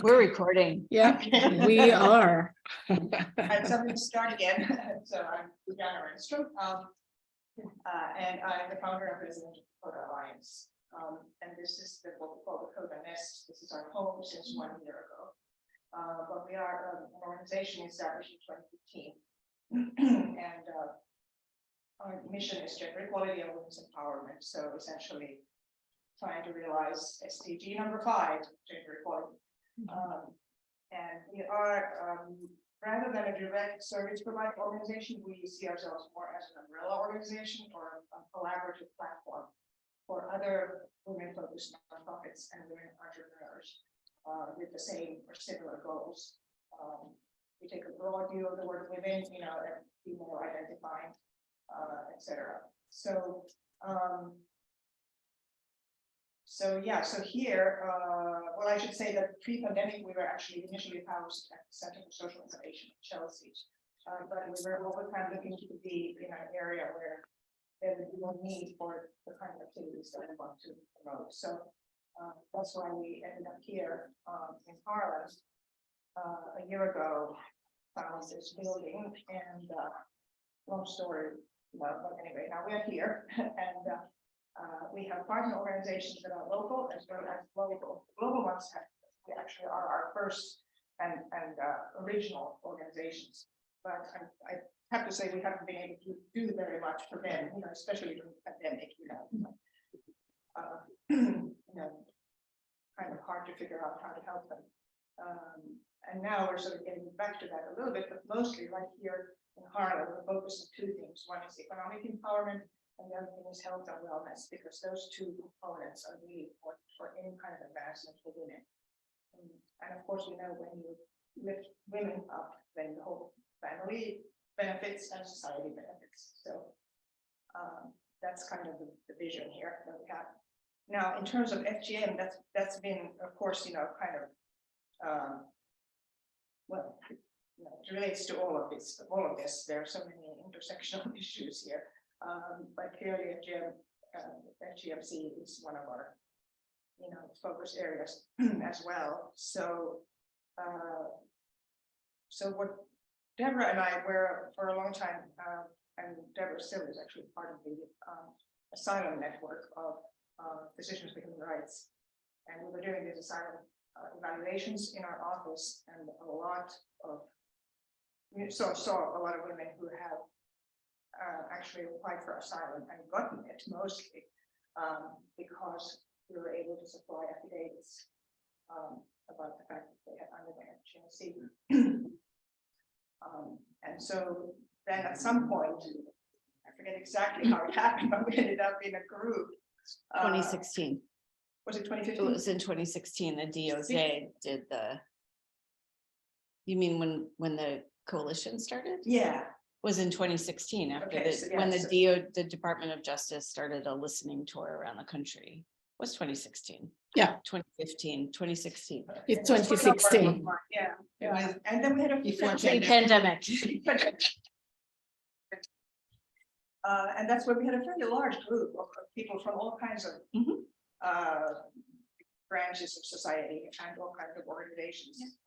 We're recording. Yeah, we are. And so I'm going to start again. So I'm Diallo, and I'm the founder and president of the Kota Alliance. And this is what we call the Kota Nest. This is our home since 1 year ago. But we are an organization established in 2015. And our mission is gender equality and women's empowerment. So essentially trying to realize SDG number 5, gender equality. And we are, rather than a direct service provider organization, we see ourselves more as an umbrella organization or a collaborative platform for other women-focused nonprofits and women entrepreneurs with the same or similar goals. We take a broad view of the word women, and female identifying, etc. So here, well, I should say that pre-pandemic, we were actually initially housed at the Center for Social Innovation in Chelsea, but we were over time looking to be in an area where there would be more need for the kind of activities that we want to promote. So that's why we ended up here in Harlem a year ago, found this building, and long story, but anyway, now we are here, and we have partner organizations that are local as well as global. Global ones actually are our first and original organizations. But I have to say we haven't been able to do very much for them, especially during the pandemic. Kind of hard to figure out how to help them. And now we're sort of getting back to that a little bit, but mostly right here in Harlem, we're focused on two things. One is economic empowerment, and the other thing is health and wellness, because those two components are really important for any kind of advancement for women. And of course, we know when you lift women up, then the whole family benefits and society benefits. So that's kind of the vision here that we have. Now, in terms of FGM, that's been, of course, kind of well, it relates to all of this. There are so many intersectional issues here. But clearly FGMC is one of our, focus areas as well. So, so what Deborah and I were for a long time, and Deborah still is actually part of the asylum network of physicians for human rights. And we were doing these asylum evaluations in our office, and we saw a lot of women who have actually applied for asylum and gotten it, mostly because we were able to supply affidavits about the fact that they had undergone FGM. And so then at some point, I forget exactly how it happened, but we ended up in a group. 2016. Was it It 2015? was in 2016. The DOJ did the. You mean when the coalition started? Yeah. Was in 2016 after Okay, so when yeah, the Department of Justice started a listening tour around the country. It was 2016. Yeah. 2015, 2016. It's 2016. Yeah. It was, and then we had a Pre-pandemic. And that's where we had a very large group of people from all kinds of branches of society and all kinds of organizations.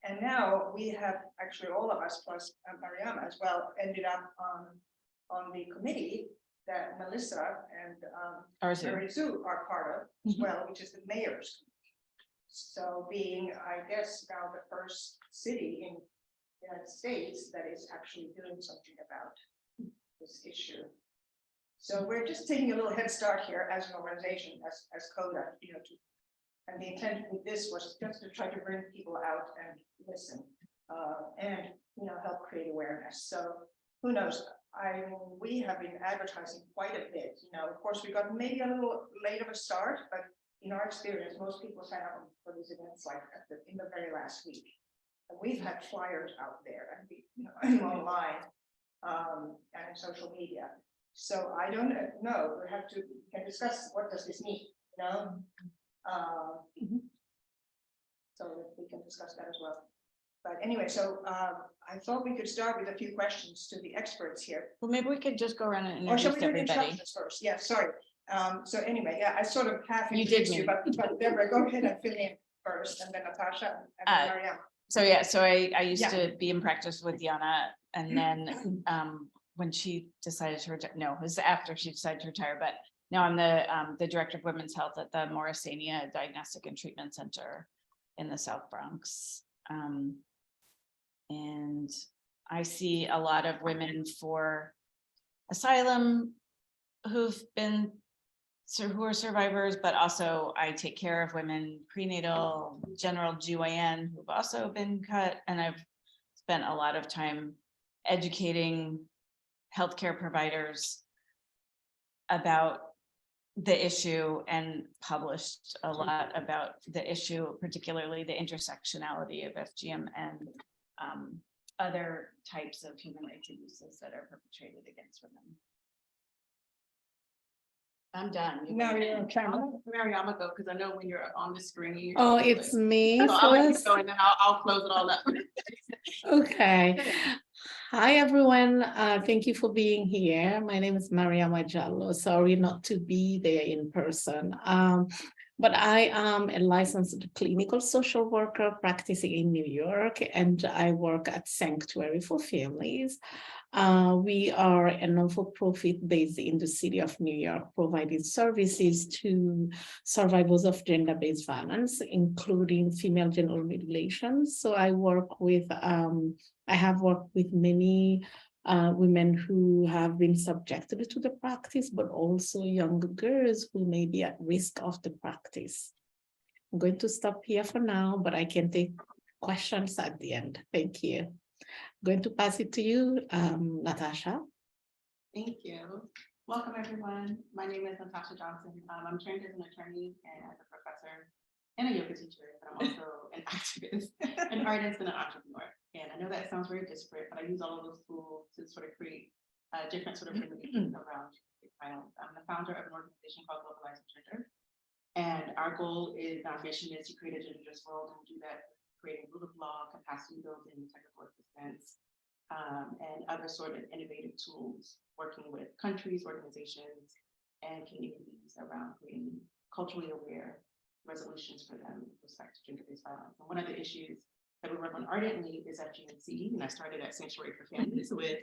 And now we have actually all of us plus Mariama as well ended up on the committee that Melissa and Arizu are part of as well, which is the mayor's committee. So being, I guess, now the first city in the United States that is actually doing something about this issue. So we're just taking a little head start here as an organization, as Kota, and the intent with this was just to try to bring people out and listen, and help create awareness. So who knows? We have been advertising quite a bit. Of course, we got maybe a little late of a start, but in our experience, most people sign up for these events like in the very last week. And we've had flyers out there and online and in social media. So I don't know. We can discuss what does this mean, so we can discuss that as well. But anyway, so I thought we could start with a few questions to the experts here. Well, maybe we could just go around and Or shall introduce we do everybody. introductions first? Yeah, sorry. So anyway, yeah, I sort of half You did introduced you, but Deborah, go ahead and fill in. first, and then Natasha, and then Mariama. So yeah, so I used Yeah. to be in practice with Yana, and then when she decided to retire, no, it was after she decided to retire, but now I'm the director of women's health at the Morrisania Diagnostic and Treatment Center in the South Bronx. And I see a lot of women for asylum who are survivors, but also I take care of women prenatal, general GYN who've also been cut. And I've spent a lot of time educating healthcare providers about the issue and published a lot about the issue, particularly the intersectionality of FGM and other types of human rights abuses that are perpetrated against women. I'm done. Now you're on camera. Mariama go, because I know when you're on the screen. Oh, it's me So I'll let you first. go and then I'll close it all up. Okay. Hi, everyone. Thank you for being here. My name is Mariama Diallo. Sorry not to be there in person. But I am a licensed clinical social worker practicing in New York, and I work at Sanctuary for Families. We are a non-for-profit based in the city of New York, providing services to survivors of gender-based violence, including female genital mutilation. So I work with, I have worked with many women who have been subjected to the practice, but also young girls who may be at risk of the practice. I'm going to stop here for now, but I can take questions at the end. Thank you. Going to pass it to you, Natasha. Thank you. Welcome, everyone. My name is Natasha Johnson. I'm trained as an attorney and as a professor and a yoga teacher, but I'm also an activist, an artist, and an entrepreneur. And I know that sounds very disparate, but I use all of those tools to sort of create different sort of communities around violence. I'm the founder of an organization called Globalizing Gender. And our goal is, our mission is to create a gender-just world, and do that creating rule of law, capacity building, technical assistance, and other sort of innovative tools, working with countries, organizations, and communities around creating culturally aware resolutions for them with respect to gender-based violence. And one of the issues that we work on ardently is FGM, and I started at Sanctuary for Families with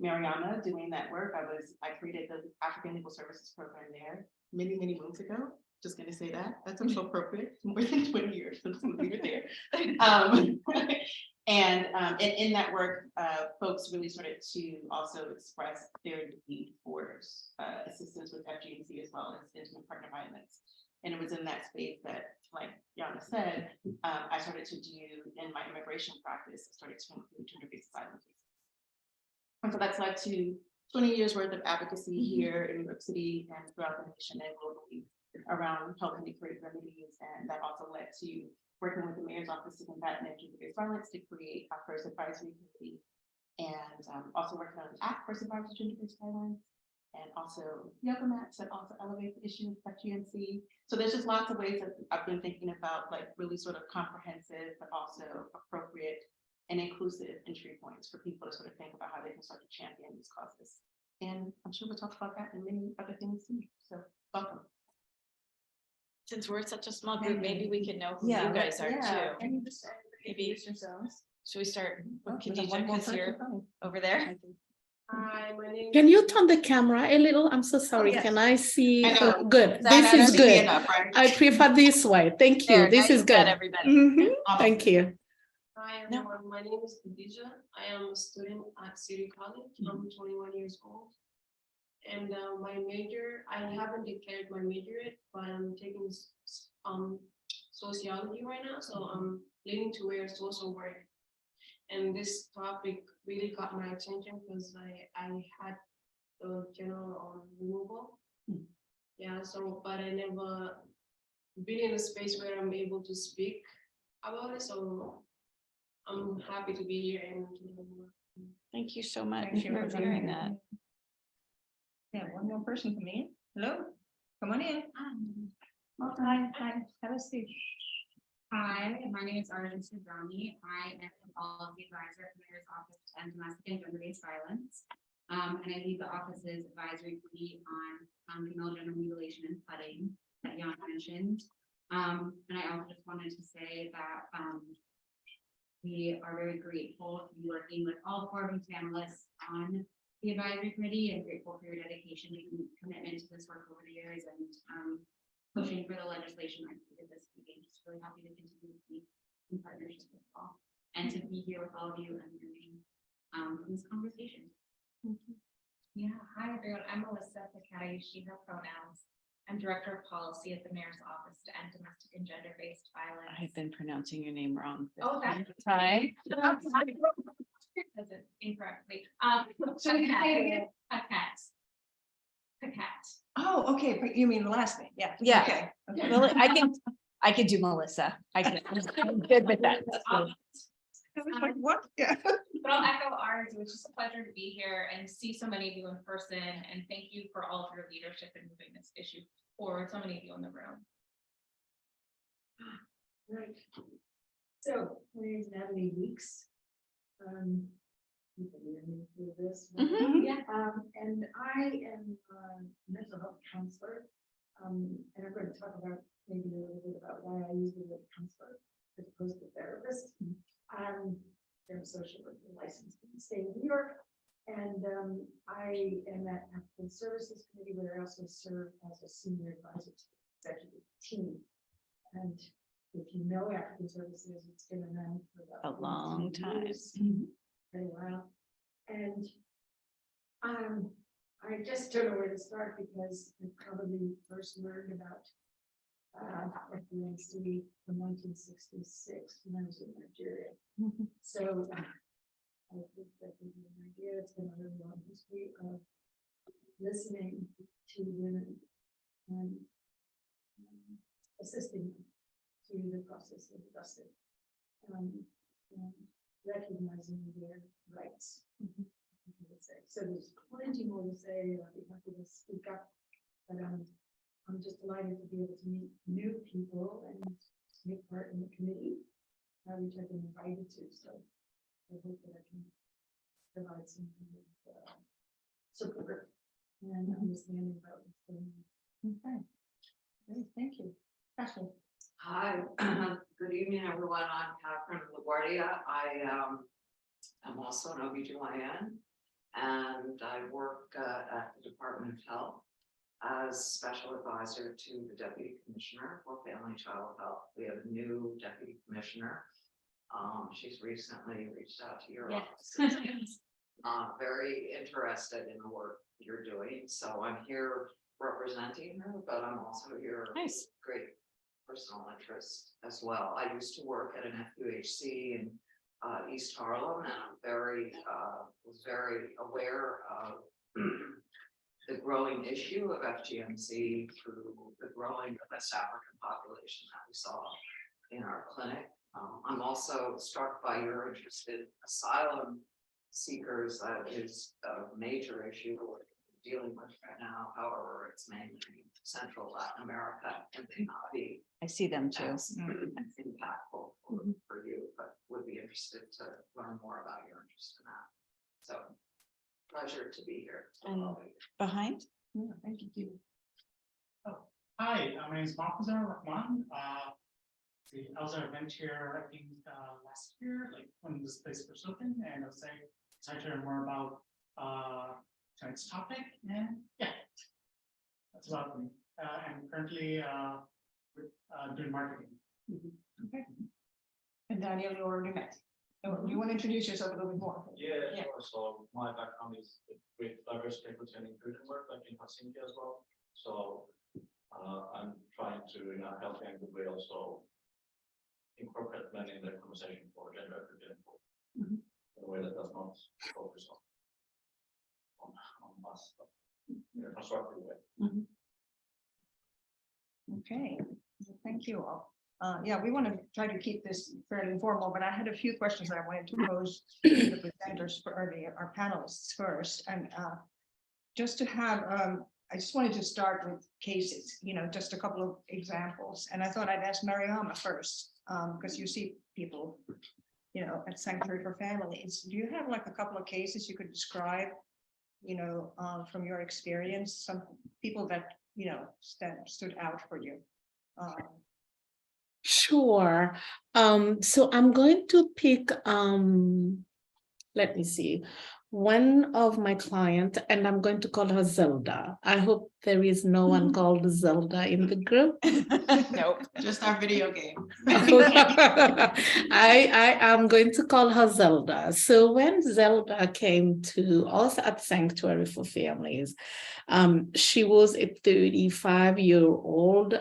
Mariama doing that work. I created the African Legal Services Program there many, many moons ago. Just going to say that. That's so appropriate. More than 20 years since we were there. And in that work, folks really started to also express their need for assistance with FGM as well as intimate partner violence. And it was in that space that, like Yana said, I started to do in my immigration practice, I started to include gender-based asylum cases. And so that's led to 20 years worth of advocacy here in New York City and throughout the nation and globally around helping to create remedies. And that also led to working with the mayor's office to combat gender-based violence to create our first advisory committee, and also working on an act for survivors of gender-based violence, and also yoga mats that also elevate the issue of FGM. So there's just lots of ways that I've been thinking about, like really sort of comprehensive, but also appropriate and inclusive entry points for people to sort of think about how they can start to champion these causes. And I'm sure we'll talk about that and many other things too. So welcome. Since we're such a small group, maybe we can know who Yeah, you guys are yeah. too. Maybe should we start with Khadija, because you're over there? Hi, my name. Can you turn the camera a little? I'm so sorry. yes. Can I see? I know. Good. That This is should be good. enough, right? I prefer this way. Thank you. There, This now is you've got good. everybody. Mhm. Thank you. Hi, everyone. My name is Khadija. I am a student at City College. I'm 21 years old. And my major, I haven't declared my major yet, but I'm taking sociology right now. So I'm leaning to where social work. And this topic really got my attention because I had the general removal. Yeah, so, but I never been in a space where I'm able to speak about it. So I'm happy to be here and to know more. Thank you so much Thank you for for sharing being that. here. Yeah, one more person coming in. Hello, come on in. Hi, have a seat. Hi, my name is Arjun Subrami. I am the policy advisor at the Mayor's Office on Domestic and Gender-Based Violence. And I lead the office's advisory committee on female genital mutilation and cutting that Jan mentioned. And I also just wanted to say that, we are very grateful to be working with all 4 of you panelists on the advisory committee and grateful for your dedication and commitment to this work over the years and, pushing for the legislation I did this meeting. Just really happy to continue to be in partnership with all and to be here with all of you and learning from this conversation. Yeah, hi everyone, I'm Melissa Picata, she, her pronouns. I'm Director of Policy at the Mayor's Office to End Domestic and Gender-Based Violence. I've been pronouncing your name wrong. this Oh, that's time. Does it incorrectly. So you say it again? Pacat. Oh, okay, but you mean the last name, yeah. Yeah. Okay. Okay. Well, I can do Melissa. I'm good with that. I was like, what? Yeah. But I'll echo ours. It was just a pleasure to be here and see so many of you in person. And thank you for all of your leadership in moving this issue forward. So many of you in the room. Right. So, my name is Natalie Weeks. You can hear me through this. right? Mhm. Yeah. And I am a mental health counselor. And I'm going to talk about maybe a little bit about why I use the word counselor as opposed to therapist. I'm a social worker licensed in the state of New York. And I am at African Services Committee, where I also serve as a senior advisor to the executive team. And if you know African Services, it's been around for about A long 42 time. years, very well. And I just don't know where to start because I probably first learned about FGM from 1966 when I was in Nigeria. So I think that gives you an idea. It's been a really long history of listening to women and assisting them through the process of justice and recognizing their rights. I would say. So there's plenty more to say. I'd be happy to speak up, but I'm just delighted to be able to meet new people and take part in the committee, which I've been invited to. So I hope that I can provide some kind of support and understanding about what's going on. Okay. Great, thank you. Ashley. Hi, good evening, everyone. I'm Catherine LaGuardia. I am also an OBGYN, and I work at the Department of Health as special advisor to the Deputy Commissioner for Family and Child Health. We have a new Deputy Commissioner. She's recently reached out to your office. Very interested in the work you're doing. So I'm here representing her, but I'm also here with Nice. great personal interest as well. I used to work at an FQHC in East Harlem, and I'm was very aware of the growing issue of FGMC through the growing West African population that we saw in our clinic. I'm also struck by your interest in asylum seekers. That is a major issue we're dealing with right now. However, it's mainly Central Latin America and may not be I see them too. as impactful for you, but would be interested to learn more about your interest in that. So pleasure to be here. And behind? Yeah, thank you. Hi, my name is Mahfouzar Rahman. I was at an event here, I think, last year, like when this place was open, and I was excited to learn more about tonight's topic, and yeah, that's about me. I'm currently doing marketing. Okay. And Daniel, you already met. Do you want to introduce yourself a little bit more? Yeah, Yeah. sure. So my background is with diversity, equity, and inclusion work, like in Helsinki as well. So I'm trying to, help in a good way also incorporate men in the conversation for gender equity and in a way that does not focus on us, but in a constructive way. Okay, thank you all. Yeah, we want to try to keep this fairly informal, but I had a few questions that I wanted to pose to the presenters for our panelists first. And just to have, I just wanted to start with cases, just a couple of examples. And I thought I'd ask Mariama first, because you see people, at Sanctuary for Families. Do you have like a couple of cases you could describe, from your experience, some people that, stood out for you? Sure. So I'm going to pick, let me see, one of my client, and I'm going to call her Zelda. I hope there is no one called Zelda in the group. Nope. Just our video game. I am going to call her Zelda. So when Zelda came to us at Sanctuary for Families, she was a 35-year-old,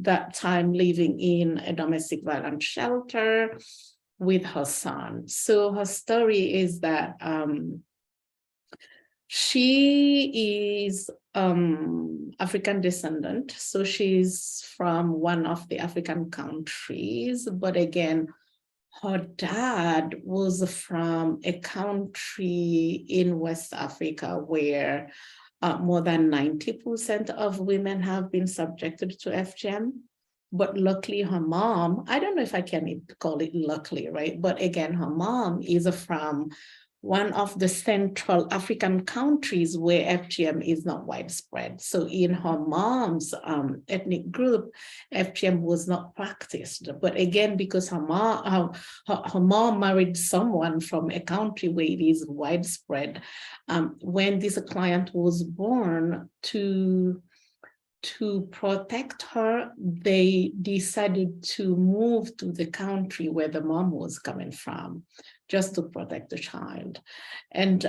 that time living in a domestic violence shelter with her son. So her story is that she is African descendant, so she's from one of the African countries, but again, her dad was from a country in West Africa where more than 90% of women have been subjected to FGM. But luckily, her mom, I don't know if I can call it luckily, right? But again, her mom is from one of the Central African countries where FGM is not widespread. So in her mom's ethnic group, FGM was not practiced. But again, because her mom married someone from a country where it is widespread, when this client was born, to protect her, they decided to move to the country where the mom was coming from, just to protect the child. And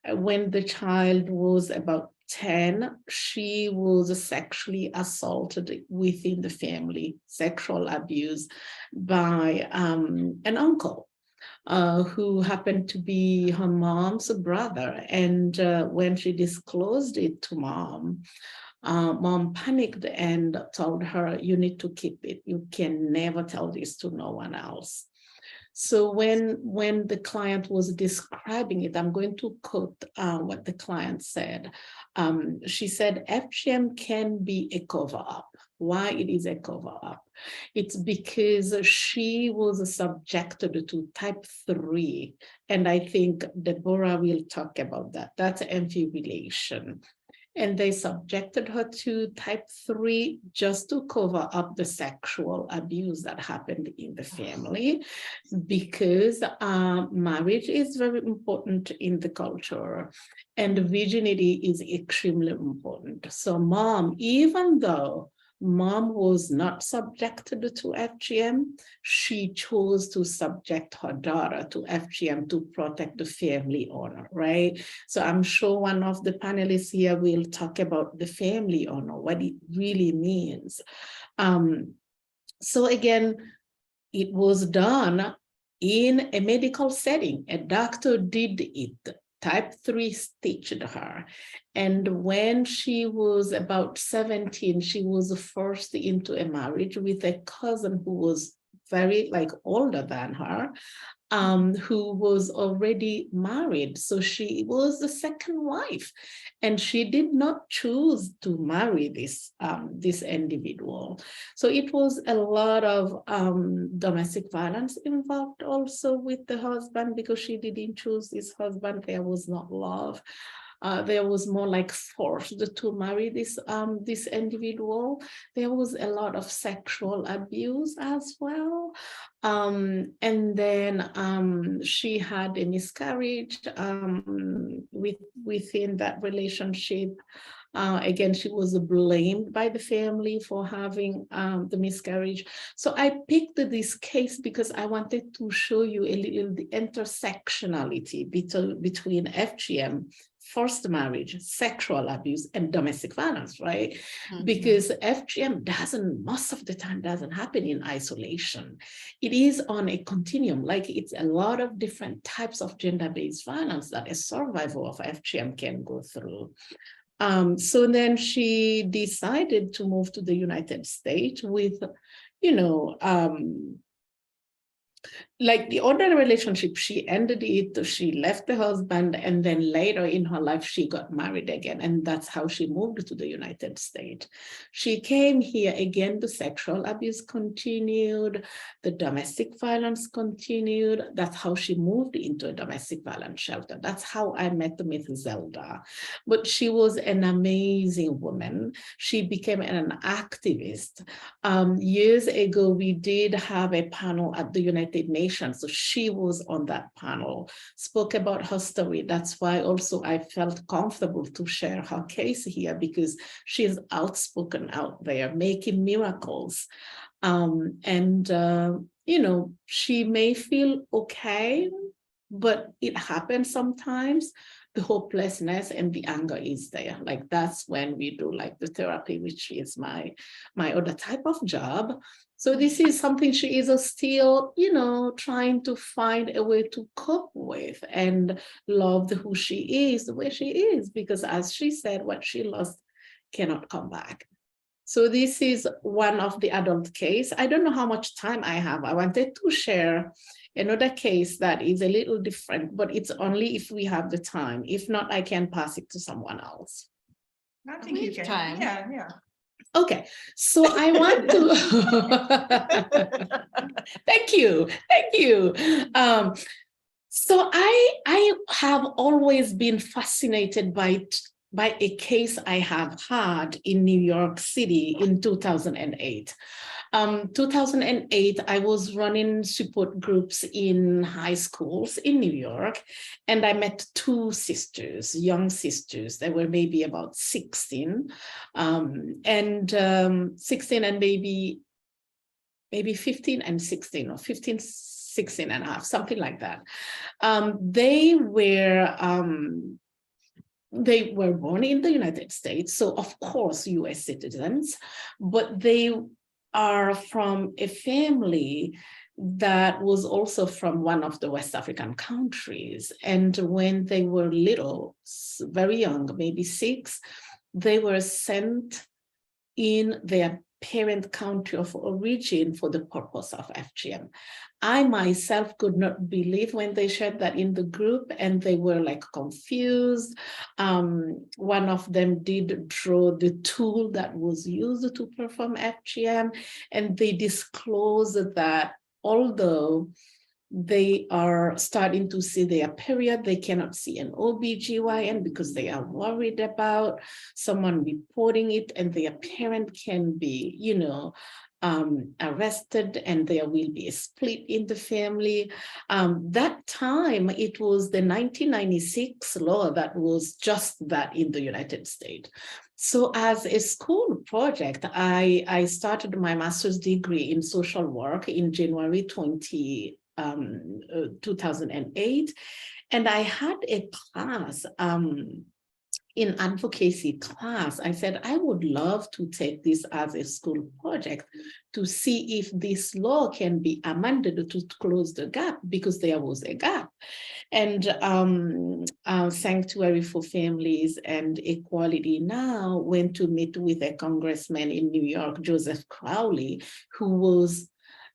when the child was about 10, she was sexually assaulted within the family, sexual abuse by an uncle. Who happened to be her mom's brother. And when she disclosed it to mom, mom panicked and told her, you need to keep it. You can never tell this to no one else. So when the client was describing it, I'm going to quote what the client said. She said, FGM can be a cover-up. Why it is a cover-up? It's because she was subjected to type 3. And I think Deborah will talk about that. That's amphibilation. And they subjected her to type 3 just to cover up the sexual abuse that happened in the family, because marriage is very important in the culture and virginity is extremely important. So mom, even though mom was not subjected to FGM, she chose to subject her daughter to FGM to protect the family honor, right? So I'm sure one of the panelists here will talk about the family honor, what it really means. So again, it was done in a medical setting. A doctor did it. Type 3 stitched her. And when she was about 17, she was forced into a marriage with a cousin who was very older than her, who was already married. So she was the second wife, and she did not choose to marry this individual. So it was a lot of domestic violence involved also with the husband, because she didn't choose this husband. There was not love. There was more like forced to marry this individual. There was a lot of sexual abuse as well. And then she had a miscarriage within that relationship. Again, she was blamed by the family for having the miscarriage. So I picked this case because I wanted to show you a little the intersectionality between FGM, forced marriage, sexual abuse, and domestic violence, right? Mm-hmm. Because FGM most of the time doesn't happen in isolation. It is on a continuum, it's a lot of different types of gender-based violence that a survivor of FGM can go through. So then she decided to move to the United States with, like the other relationship, she ended it, she left the husband, and then later in her life, she got married again. And that's how she moved to the United States. She came here again, the sexual abuse continued, the domestic violence continued. That's how she moved into a domestic violence shelter. That's how I met Miss Zelda. But she was an amazing woman. She became an activist. Years ago, we did have a panel at the United Nations. So she was on that panel, spoke about her story. That's why also I felt comfortable to share her case here, because she's outspoken out there, making miracles. You know, she may feel okay, but it happens sometimes. The hopelessness and the anger is there. Like that's when we do like the therapy, which is my other type of job. So this is something she is still, you know, trying to find a way to cope with and love who she is, the way she is, because as she said, what she lost cannot come back. So this is one of the adult case. I don't know how much time I have. I wanted to share another case that is a little different, but it's only if we have the time. If not, I can pass it to someone else. I think you Leave can. time. Yeah. Okay, so I want to, thank you. So I have always been fascinated by a case I have had in New York City in 2008. 2008, I was running support groups in high schools in New York, and I met two sisters, young sisters. They were maybe about 16, 16 and maybe 15 and 16, or 15, 16 and a half, something like that. They were born in the United States, so of course US citizens, but they are from a family that was also from one of the West African countries. And when they were little, very young, maybe 6, they were sent in their parent country of origin for the purpose of FGM. I myself could not believe when they shared that in the group, and they were like confused. One of them did draw the tool that was used to perform FGM, and they disclosed that although they are starting to see their period, they cannot see an OBGYN because they are worried about someone reporting it, and their parent can be, you know, arrested, and there will be a split in the family. That time, it was the 1996 law that was just that in the United States. So as a school project, I started my master's degree in social work in January 2008. And I had a class, in advocacy class. I said, I would love to take this as a school project to see if this law can be amended to close the gap, because there was a gap. And Sanctuary for Families and Equality Now went to meet with a congressman in New York, Joseph Crowley, who was,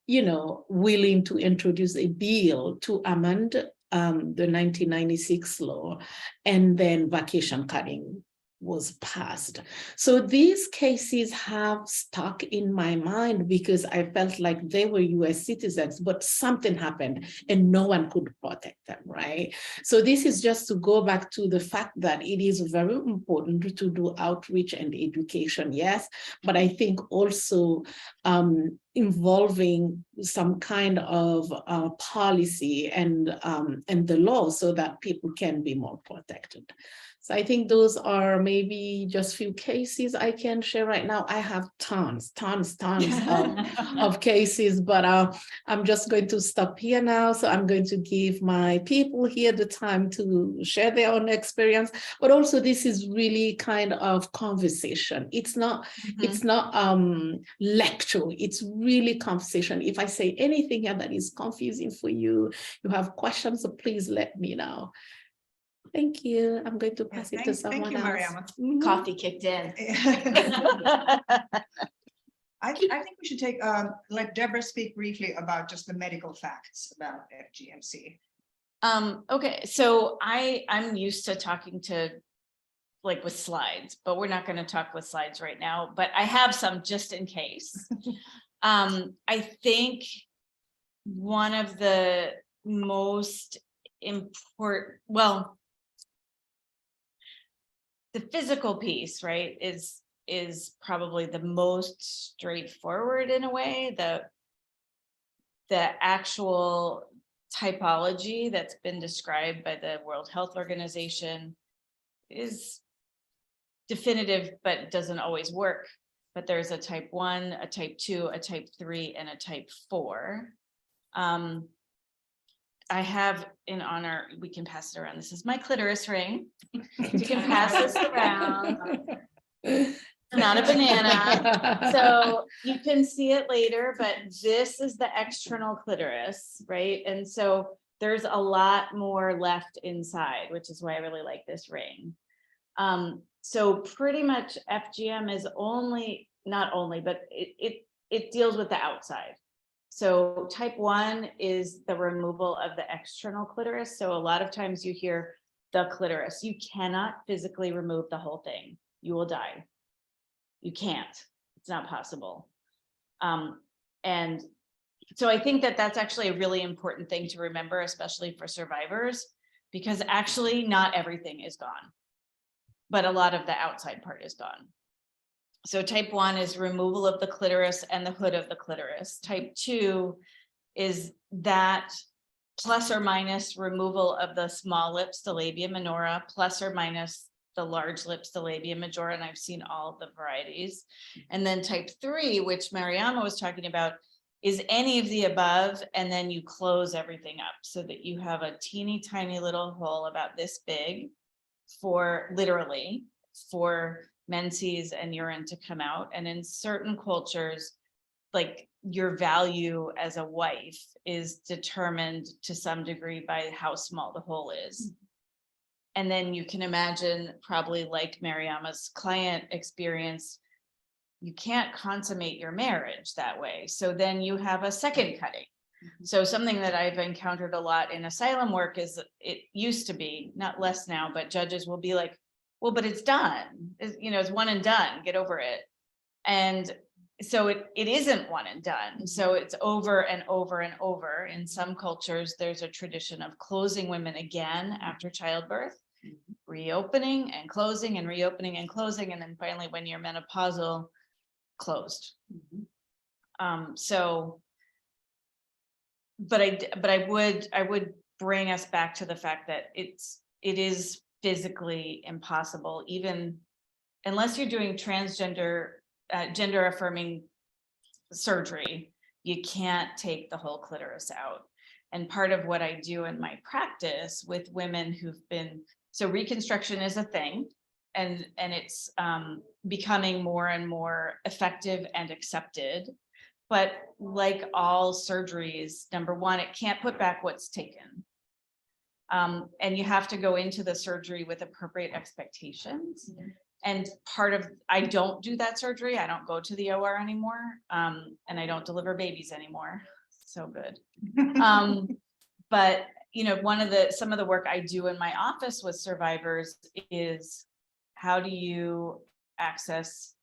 you know, willing to introduce a bill to amend the 1996 law, and then vacation cutting was passed. So these cases have stuck in my mind because I felt like they were US citizens, but something happened and no one could protect them, right? So this is just to go back to the fact that it is very important to do outreach and education, yes, but I think also involving some kind of policy and the law so that people can be more protected. So I think those are maybe just few cases I can share right now. I have tons of cases, but I'm just going to stop here now. So I'm going to give my people here the time to share their own experience, but also this is really kind of conversation. It's not, it's not lecture, it's really conversation. If I say anything here that is confusing for you, you have questions, so please let me know. Thank you. I'm going to pass it to someone else. Mariama. Coffee kicked in. I think we should take, let Deborah speak briefly about just the medical facts about FGMC. Okay, so I'm used to talking to like with slides, but we're not going to talk with slides right now, but I have some just in case. I think one of the most important, well, the physical piece, right, is probably the most straightforward in a way. The actual typology that's been described by the World Health Organization is definitive, but doesn't always work. But there's a type 1, a type 2, a type 3, and a type 4. I have in honor, we can pass it around. This is my clitoris ring. You can pass this around. Not a banana. So you can see it later, but this is the external clitoris, right? And so there's a lot more left inside, which is why I really like this ring. So pretty much FGM is not only, but it deals with the outside. So type 1 is the removal of the external clitoris. So a lot of times you hear the clitoris. You cannot physically remove the whole thing. You will die. You can't. It's not possible. And so I think that that's actually a really important thing to remember, especially for survivors, because actually not everything is gone, but a lot of the outside part is gone. So type 1 is removal of the clitoris and the hood of the clitoris. Type 2 is that plus or minus removal of the small lips, the labia minora, plus or minus the large lips, the labia majora, and I've seen all of the varieties. And then type 3, which Mariama was talking about, is any of the above, and then you close everything up so that you have a teeny tiny little hole about this big for literally for menses and urine to come out. And in certain cultures, like your value as a wife is determined to some degree by how small the hole is. And then you can imagine, probably like Mariama's client experience, you can't consummate your marriage that way. So then you have a second cutting. So something that I've encountered a lot in asylum work is, it used to be, not less now, but judges will be like, well, but it's done. It's one and done, get over it. And so it isn't one and done. So it's over and over and over. In some cultures, there's a tradition of closing women again after childbirth, reopening and closing and reopening and closing. And then finally, when you're menopausal, closed. But I would bring us back to the fact that it is physically impossible, even unless you're doing transgender, gender affirming surgery, you can't take the whole clitoris out. And part of what I do in my practice with women who've been, so reconstruction is a thing, and it's becoming more and more effective and accepted. But like all surgeries, number one, it can't put back what's taken. And you have to go into the surgery with appropriate expectations. And I don't do that surgery. I don't go to the OR anymore. And I don't deliver babies anymore. So good. But some of the work I do in my office with survivors is, how do you access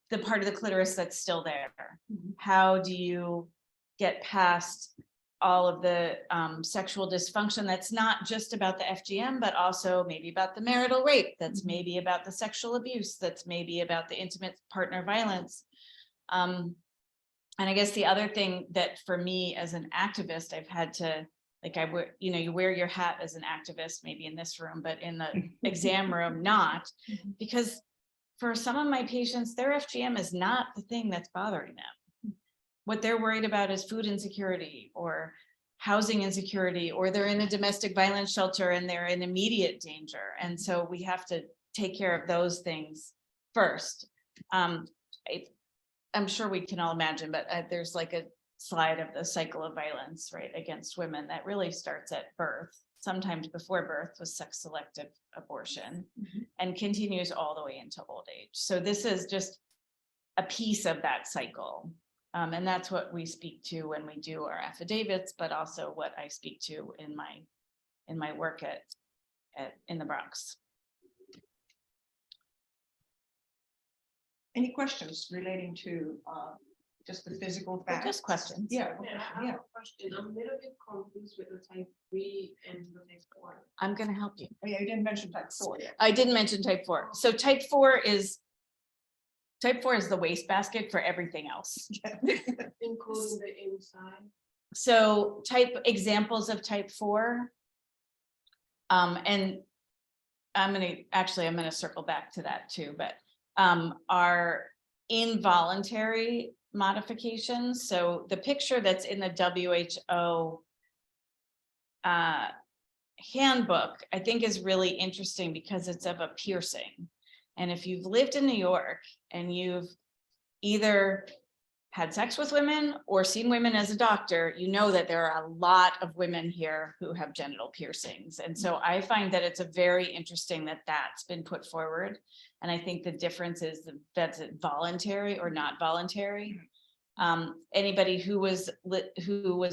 the part of the clitoris that's still there? How do you get past all of the sexual dysfunction that's not just about the FGM, but also maybe about the marital rape, that's maybe about the sexual abuse, that's maybe about the intimate partner violence. And I guess the other thing that for me as an activist, I've had to, you wear your hat as an activist, maybe in this room, but in the exam room, not, because for some of my patients, their FGM is not the thing that's bothering them. What they're worried about is food insecurity or housing insecurity, or they're in a domestic violence shelter and they're in immediate danger. And so we have to take care of those things first. I'm sure we can all imagine, but there's like a slide of the cycle of violence, right, against women that really starts at birth, sometimes before birth with sex selective abortion, and continues all the way into old age. So this is just a piece of that cycle. And that's what we speak to when we do our affidavits, but also what I speak to in my work in the Bronx. Any questions relating to just the physical facts? Just questions. Yeah. Yeah, I have a question. I'm a little bit confused with the type 3 and the type 4. I'm gonna help you. Oh, yeah, you didn't mention type 4 yet. I didn't mention type 4. So type 4 is the wastebasket for everything else. Including the inside. So examples of type 4. And I'm gonna circle back to that too, but are involuntary modifications. So the picture that's in the WHO handbook, I think is really interesting because it's of a piercing. And if you've lived in New York and you've either had sex with women or seen women as a doctor, you know that there are a lot of women here who have genital piercings. And so I find that it's a very interesting that that's been put forward. And I think the difference is that's it voluntary or not voluntary. Anybody who was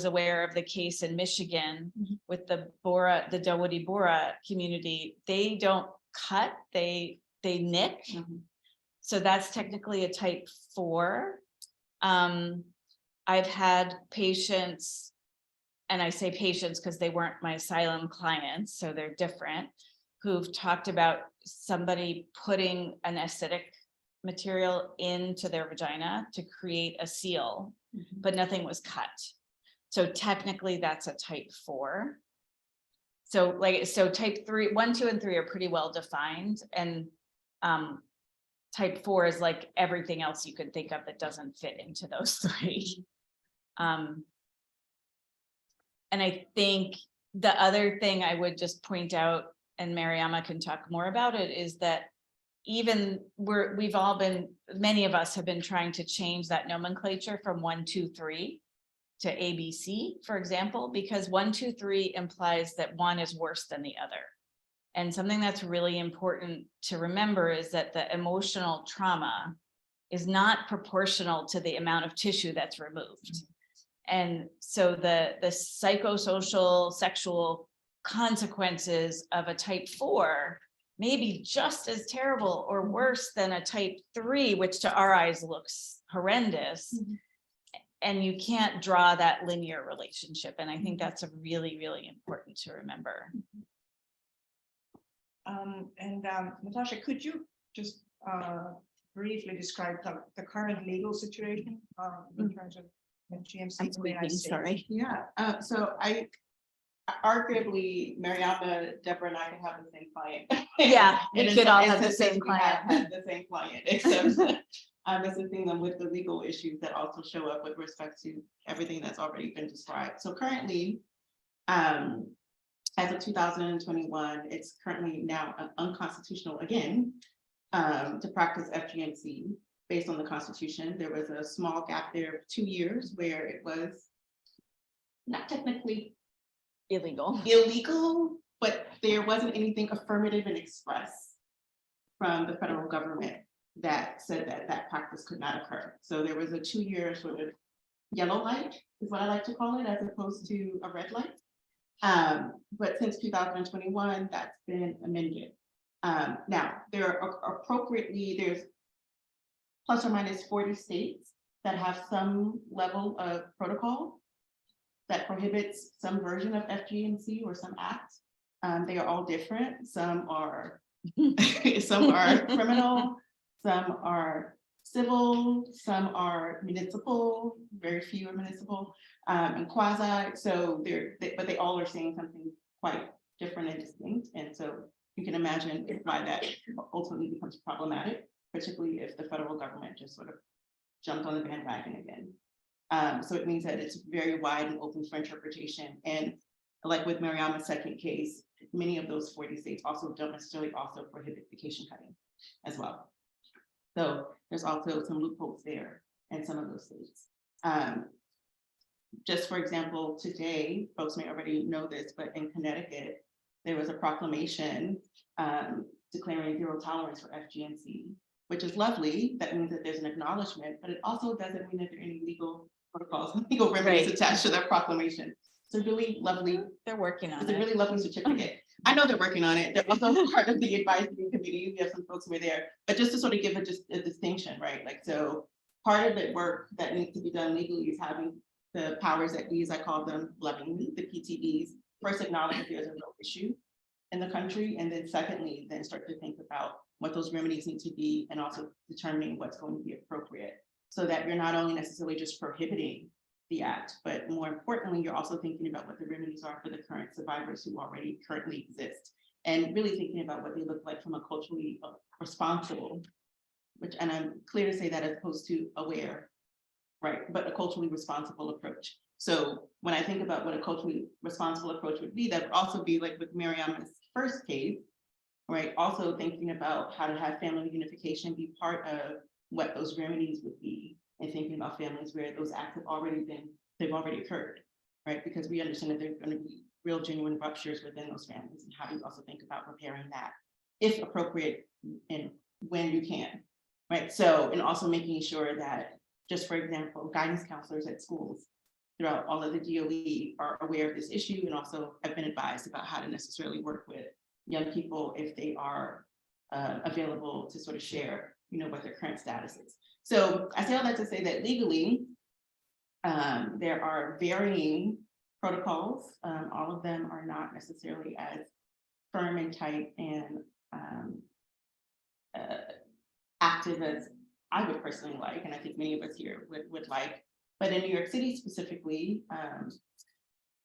aware of the case in Michigan with the Dawoodi Bohra community, they don't cut, they nick. So that's technically a type 4. I've had patients, and I say patients because they weren't my asylum clients, so they're different, who've talked about somebody putting an acidic material into their vagina to create a seal, but nothing was cut. So technically that's a type 4. So type 3, 1, 2, and 3 are pretty well defined, and type 4 is like everything else you could think of that doesn't fit into those 3. And I think the other thing I would just point out, and Mariama can talk more about it, is that even many of us have been trying to change that nomenclature from 1, 2, 3 to ABC, for example, because 1, 2, 3 implies that one is worse than the other. And something that's really important to remember is that the emotional trauma is not proportional to the amount of tissue that's removed. And so the psychosocial, sexual consequences of a type 4 may be just as terrible or worse than a type 3, which to our eyes looks horrendous. And you can't draw that linear relationship. And I think that's a really, really important to remember. Natasha, could you just briefly describe the current legal situation in terms of FGM in the United States? Sorry. Yeah, so arguably, Mariama, Deborah, and I could have the same client. Yeah, And we in could some all have the instances, same we have client. had the same client, except assisting them with the legal issues that also show up with respect to everything that's already been described. So currently, as of 2021, it's currently now unconstitutional again to practice FGMC based on the Constitution. There was a small gap there of 2 years where it was not technically illegal, but there wasn't anything affirmative and express from the federal government that said that that practice could not occur. So there was a 2-year sort of yellow light, is what I like to call it, as opposed to a red light. But since 2021, that's been amended. Now, there's plus or minus 40 states that have some level of protocol that prohibits some version of FGMC or some act. They are all different. Some are criminal, some are civil, some are municipal, very few are municipal, and quasi. So but they all are saying something quite different and distinct. And so you can imagine why that ultimately becomes problematic, particularly if the federal government just sort of jumped on the bandwagon again. So it means that it's very wide and open for interpretation. And like with Mariama's second case, many of those 40 states also don't necessarily also prohibit vacation cutting as well. So there's also some loopholes there in some of those states. Just for example, today, folks may already know this, but in Connecticut, there was a proclamation declaring zero tolerance for FGMC. which is lovely. That means that there's an acknowledgement, but it also doesn't mean that there are any legal protocols, legal remedies Right. attached to that proclamation. It's a really lovely, They're working on it's a it. really lovely certificate. I know they're working on it. They're also part of the advisory committee. We have some folks who were there, but just to sort of give it just a distinction, right? Like, so part of the work that needs to be done legally is having the powers that be, as I call them lovingly, the PTBs, first acknowledge that there's a real issue in the country, and then secondly, then start to think about what those remedies need to be, and also determining what's going to be appropriate, so that you're not only necessarily just prohibiting the act, but more importantly, you're also thinking about what the remedies are for the current survivors who already currently exist, and really thinking about what they look like from a culturally responsible, which, and I'm clear to say that as opposed to aware, right, but a culturally responsible approach. So when I think about what a culturally responsible approach would be, that would also be like with Mariama's first case, right? Also thinking about how to have family unification be part of what those remedies would be, and thinking about families where those acts have already been, they've already occurred, right? Because we understand that there's going to be real genuine ruptures within those families, and how do you also think about repairing that, if appropriate, and when you can, right? So, and also making sure that, just for example, guidance counselors at schools throughout all of the DOE are aware of this issue, and also have been advised about how to necessarily work with young people if they are available to sort of share, you know, what their current status is. So I say all that to say that legally, there are varying protocols. All of them are not necessarily as firm and tight and active as I would personally like, and I think many of us here would like. But in New York City specifically,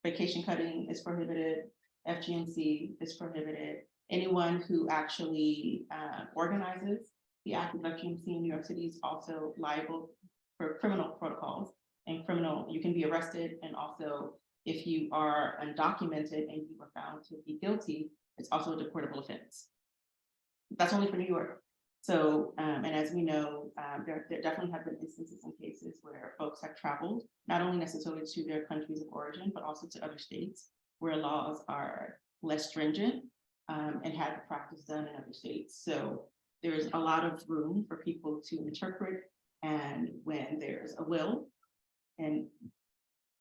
vacation cutting is prohibited, FGMC is prohibited. Anyone who actually organizes the act of FGMC in New York City is also liable for criminal protocols, and criminal, you can be arrested, and also if you are undocumented and you were found to be guilty, it's also a deportable offense. That's only for New York. So, and as we know, there definitely have been instances and cases where folks have traveled, not only necessarily to their countries of origin, but also to other states where laws are less stringent, and had the practice done in other states. So there's a lot of room for people to interpret, and when there's a will and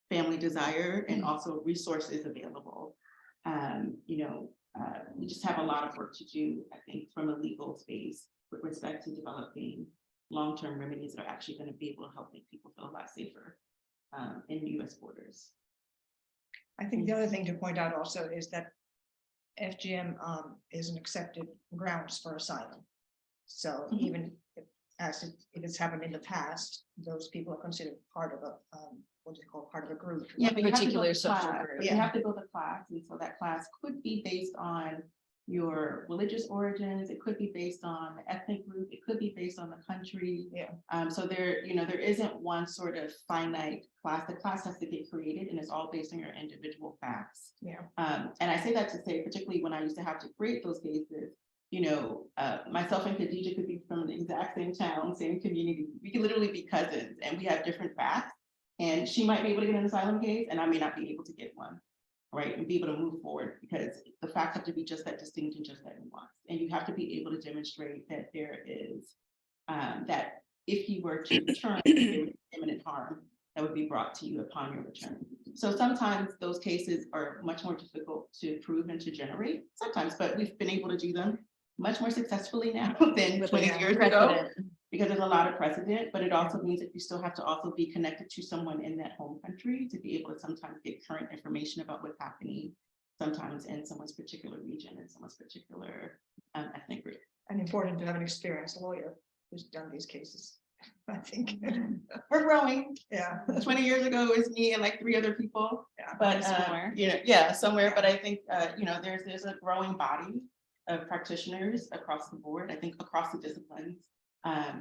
family desire and also resources available, we just have a lot of work to do, I think, from a legal space with respect to developing long-term remedies that are actually going to be able to help make people feel a lot safer in US borders. I think the other thing to point out also is that FGM is an accepted grounds for asylum. So even if it's happened in the past, those people are considered part of a what do you call part of a group? Yeah, but Particular social class, group. but you have to build a class, and so that class could be based on your religious origins, it could be based on the ethnic group, it could be based on the country. Yeah. So there isn't one sort of finite class. The class has to get created, and it's all based on your individual facts. Yeah. And I say that to say, particularly when I used to have to create those cases, myself and Khadija could be from the exact same town, same community. We could literally be cousins, and we have different facts. And she might be able to get an asylum case, and I may not be able to get one, right? And be able to move forward, because the facts have to be just that distinct and just that nuanced. And you have to be able to demonstrate that there is, that if you were to return, there would be imminent harm that would be brought to you upon your return. So sometimes those cases are much more difficult to prove and to generate, sometimes, but we've been able to do them much more successfully now than 20 years ago. Because there's a lot of precedent, but it also means that you still have to also be connected to someone in that home country to be able to sometimes get current information about what's happening, sometimes in someone's particular region and someone's particular ethnic group. And important to have an experienced lawyer who's done these cases, I think. We're growing. Yeah. 20 years ago it was me and like 3 other people, Yeah. but somewhere. somewhere. But I think there's a growing body of practitioners across the board. I think across the disciplines.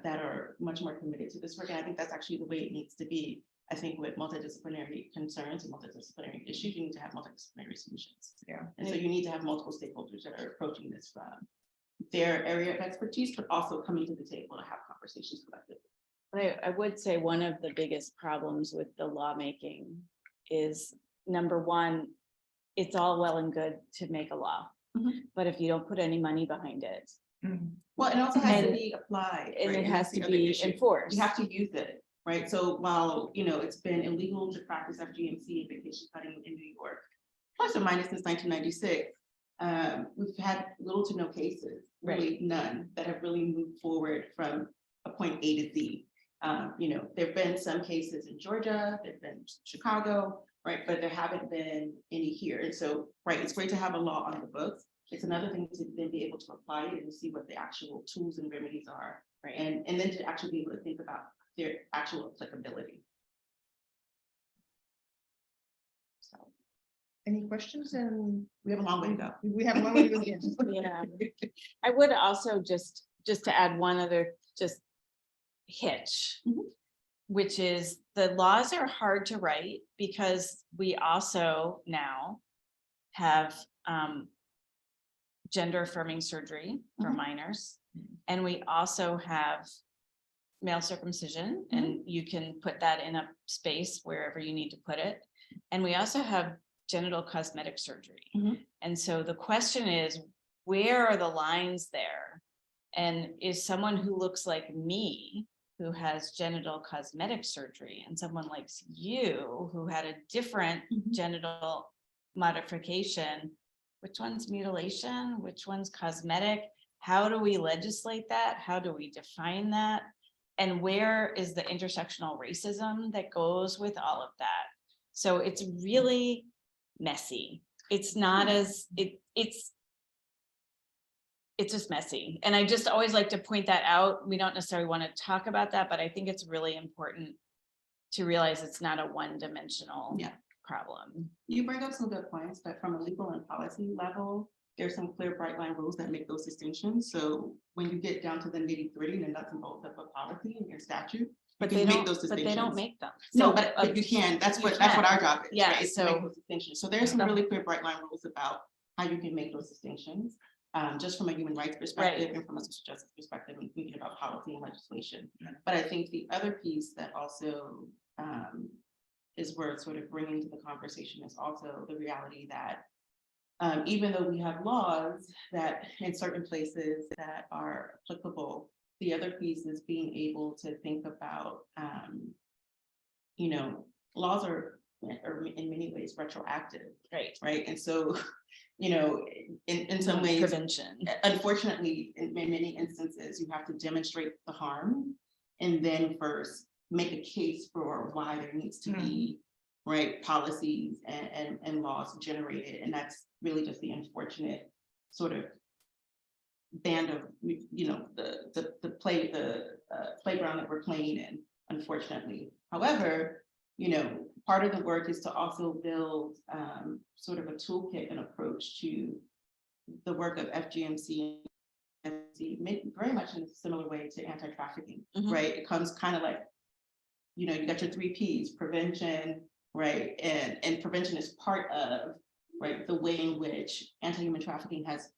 That are much more committed to this work. And I think that's actually the way it needs to be. I think with multidisciplinary concerns and multidisciplinary issues, you need to have multidisciplinary solutions. Yeah. And so you need to have multiple stakeholders that are approaching this from their area of expertise, but also coming to the table to have conversations collectively. I would say one of the biggest problems with the lawmaking is, number one, it's all well and good to make a law. But if you don't put any money behind it, Well, it also has to And- be applied. And right? it has that's the to other be issue. enforced. You have to use it, right? So while, it's been illegal to practice FGMC and vacation cutting in New York, plus or minus since 1996, we've had little to no cases, really none, that have really moved forward from a point A to Z. There've been some cases in Georgia, there've been Chicago, right, but there haven't been any here. And so, right, it's great to have a law on the books. It's another thing to then be able to apply it and see what the actual tools and remedies are, right? And then to actually be able to think about their actual applicability. So, any questions? And we have a long way to go. We have a long way to go. Yeah. I would also just to add one other just hitch, Mhm. which is the laws are hard to write because we also now have gender affirming surgery for Mhm. minors. And we also have male circumcision, and you can put that in a space wherever you need to put it. And we also have genital cosmetic surgery. Mhm. And so the question is, where are the lines there? And is someone who looks like me, who has genital cosmetic surgery, and someone like you, who had a different Mhm. genital modification, which one's mutilation, which one's cosmetic? How do we legislate that? How do we define that? And where is the intersectional racism that goes with all of that? So it's really messy. It's not as, it's just messy. And I just always like to point that out. We don't necessarily want to talk about that, but I think it's really important to realize it's not a one-dimensional Yeah. problem. You bring up some good points, but from a legal and policy level, there's some clear bright line rules that make those distinctions. So when you get down to the nitty gritty and the nuts and bolts of a policy and your statute, But you they can make don't, those but distinctions. they don't make them. No, So, but you can, that's you what can. our job is, Yeah, right? is to make so- those distinctions. So there's some really clear bright line rules about how you can make those distinctions, just from a human rights perspective and from a social justice perspective and thinking about policy and legislation. But I think the other piece that also is worth sort of bringing to the conversation is also the reality that even though we have laws that in certain places that are applicable, the other piece is being able to think about, laws are in many ways retroactive, right? And so, in some ways, Prevention. unfortunately, in many instances, you have to demonstrate the harm and then first make a case for why there needs to be, right, policies and laws generated. And that's really just the unfortunate sort of band of, the playground that we're playing in, unfortunately. However, part of the work is to also build sort of a toolkit and approach to the work of FGMC, very much in a similar way to anti-trafficking, Mhm. right? It comes kind of like, you got your 3 Ps, prevention, right? And prevention is part of, right, the way in which anti-human trafficking has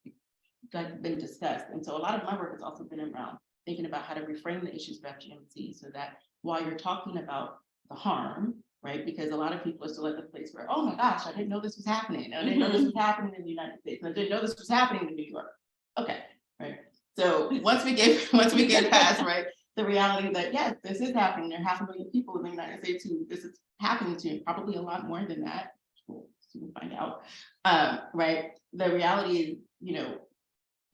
been discussed. And so a lot of my work has also been around thinking about how to reframe the issues of FGMC so that while you're talking about the harm, right? Because a lot of people are still at the place where, oh my gosh, I didn't know this was happening. I didn't know this was happening in the United States. I didn't know this was happening in New York. Okay, right. So once we get past, right, the reality that yes, this is happening. There are 500,000 people in the United States who this is happening to, probably a lot more than that. We'll soon find out. Right. The reality is,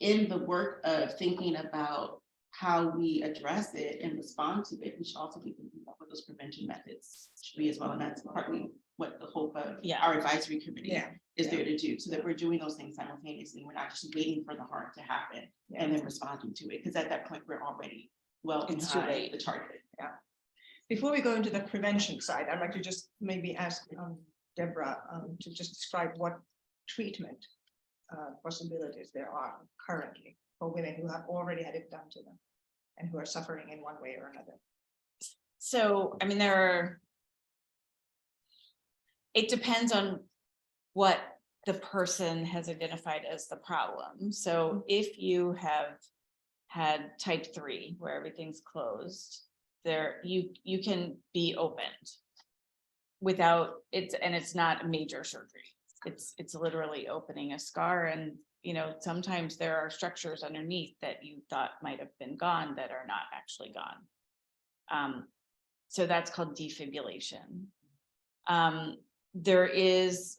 in the work of thinking about how we address it and respond to it, we should also be thinking about what those prevention methods should be as well. And that's partly what the hope of our advisory committee is there to do, so that we're doing those things simultaneously. We're not just waiting for the harm to happen and then responding to it, because at that point, we're already well behind the target. Yeah. Before we go into the prevention side, I'd like to just maybe ask Deborah to just describe what treatment possibilities there are currently for women who have already had it done to them and who are suffering in one way or another. So, I mean, it depends on what the person has identified as the problem. So if you have had type 3 where everything's closed, you can be opened without it's not a major surgery. It's literally opening a scar and you know, sometimes there are structures underneath that you thought might have been gone that are not actually gone. So that's called defibrillation. There is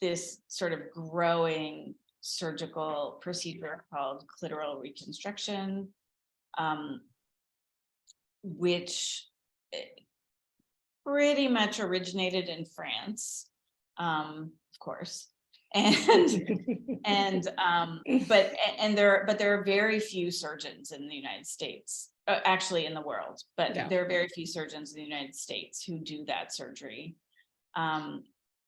this sort of growing surgical procedure called clitoral reconstruction, which pretty much originated in France, of course. And there are very few surgeons in the United States, actually in the world, but Yeah. there are very few surgeons in the United States who do that surgery.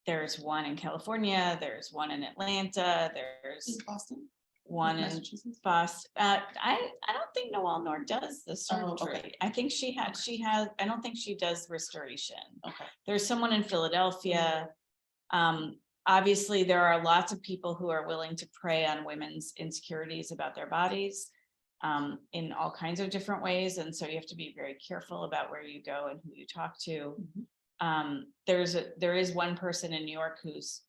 There's one in California, there's one in Atlanta, there's Boston. one in Massachusetts? Boston. I don't think Noel Nor does the Oh, surgery. okay. I think she has, I don't think she does restoration. Okay. There's someone in Philadelphia. Obviously, there are lots of people who are willing to prey on women's insecurities about their bodies in all kinds of different ways. And so you have to be very careful about where you go and who you talk to. There is one person in New York who's